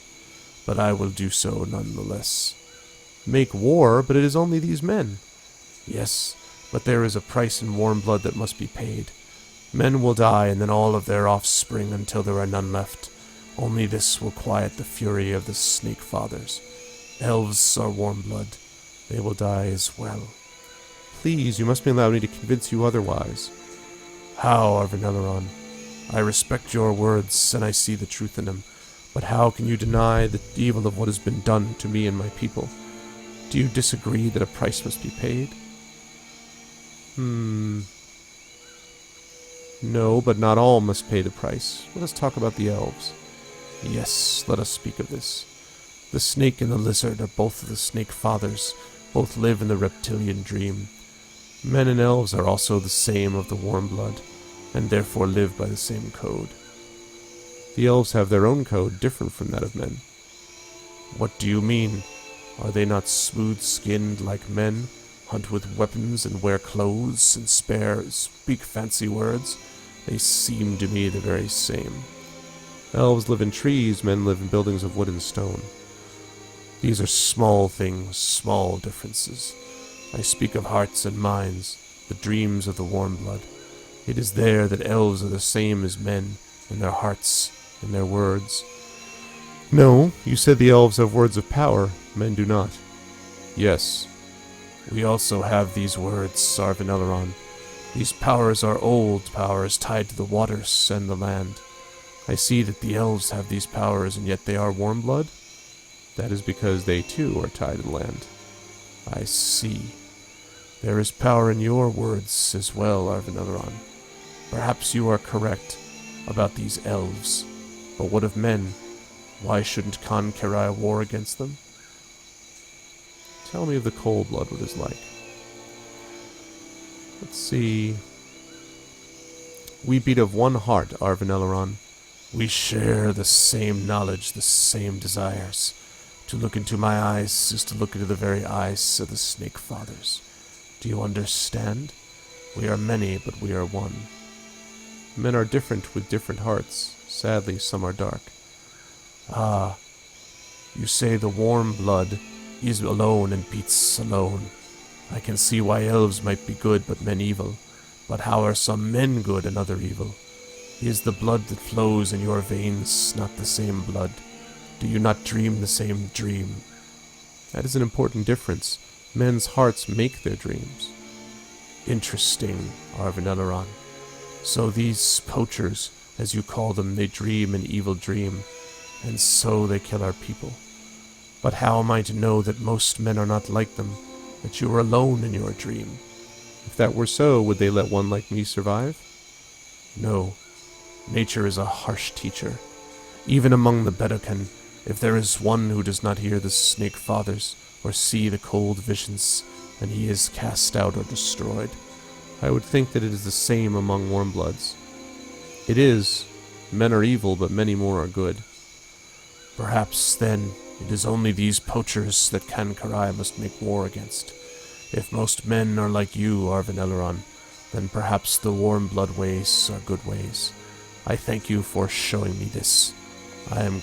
But I will do so nonetheless. Make war, but it is only these men. Yes, but there is a price in warm blood that must be paid. Men will die, and then all of their offspring until there are none left. Only this will quiet the fury of the Snake Fathers. Elves are warm blood. They will die as well. Please, you must allow me to convince you otherwise. How, Arvan Eleron? I respect your words, and I see the truth in them. But how can you deny the evil of what has been done to me and my people? Do you disagree that a price must be paid? No, but not all must pay the price. Let us talk about the elves. Yes, let us speak of this. The snake and the lizard are both of the Snake Fathers. Both live in the reptilian dream. Men and elves are also the same of the warm blood, and therefore live by the same code. The elves have their own code, different from that of men. What do you mean? Are they not smooth-skinned like men, hunt with weapons and wear clothes and speak fancy words? They seem to me the very same. Elves live in trees, men live in buildings of wood and stone. These are small things, small differences. I speak of hearts and minds, the dreams of the warm blood. It is there that elves are the same as men, in their hearts, in their words. No, you said the elves have words of power, men do not. Yes. We also have these words, Arvan Eleron. These powers are old powers tied to the waters and the land. I see that the elves have these powers, and yet they are warm blood. That is because they too are tied to the land. I see. There is power in your words as well, Arvan Eleron. Perhaps you are correct about these elves. But what of men? Why shouldn't Khan Karai war against them? Tell me of the cold blood, what it is like. Let's see. We beat of one heart, Arvan Eleron. We share the same knowledge, the same desires. To look into my eyes is to look into the very eyes of the Snake Fathers. Do you understand? We are many, but we are one. Men are different with different hearts. Sadly, some are dark. Ah, you say the warm blood is alone and beats alone. I can see why elves might be good, but men evil. But how are some men good and other evil? Is the blood that flows in your veins not the same blood? Do you not dream the same dream? That is an important difference. Men's hearts make their dreams. Interesting, Arvan Eleron. So these poachers, as you call them, they dream an evil dream, and so they kill our people. But how am I to know that most men are not like them, that you are alone in your dream? If that were so, would they let one like me survive? No. Nature is a harsh teacher. Even among the Bedokan, if there is one who does not hear the Snake Fathers, or see the cold visions, then he is cast out or destroyed. I would think that it is the same among warm bloods. It is. Men are evil, but many more are good. Perhaps, then, it is only these poachers that Khan Karai must make war against. If most men are like you, Arvan Eleron, then perhaps the warm blood ways are good ways. I thank you for showing me this. I am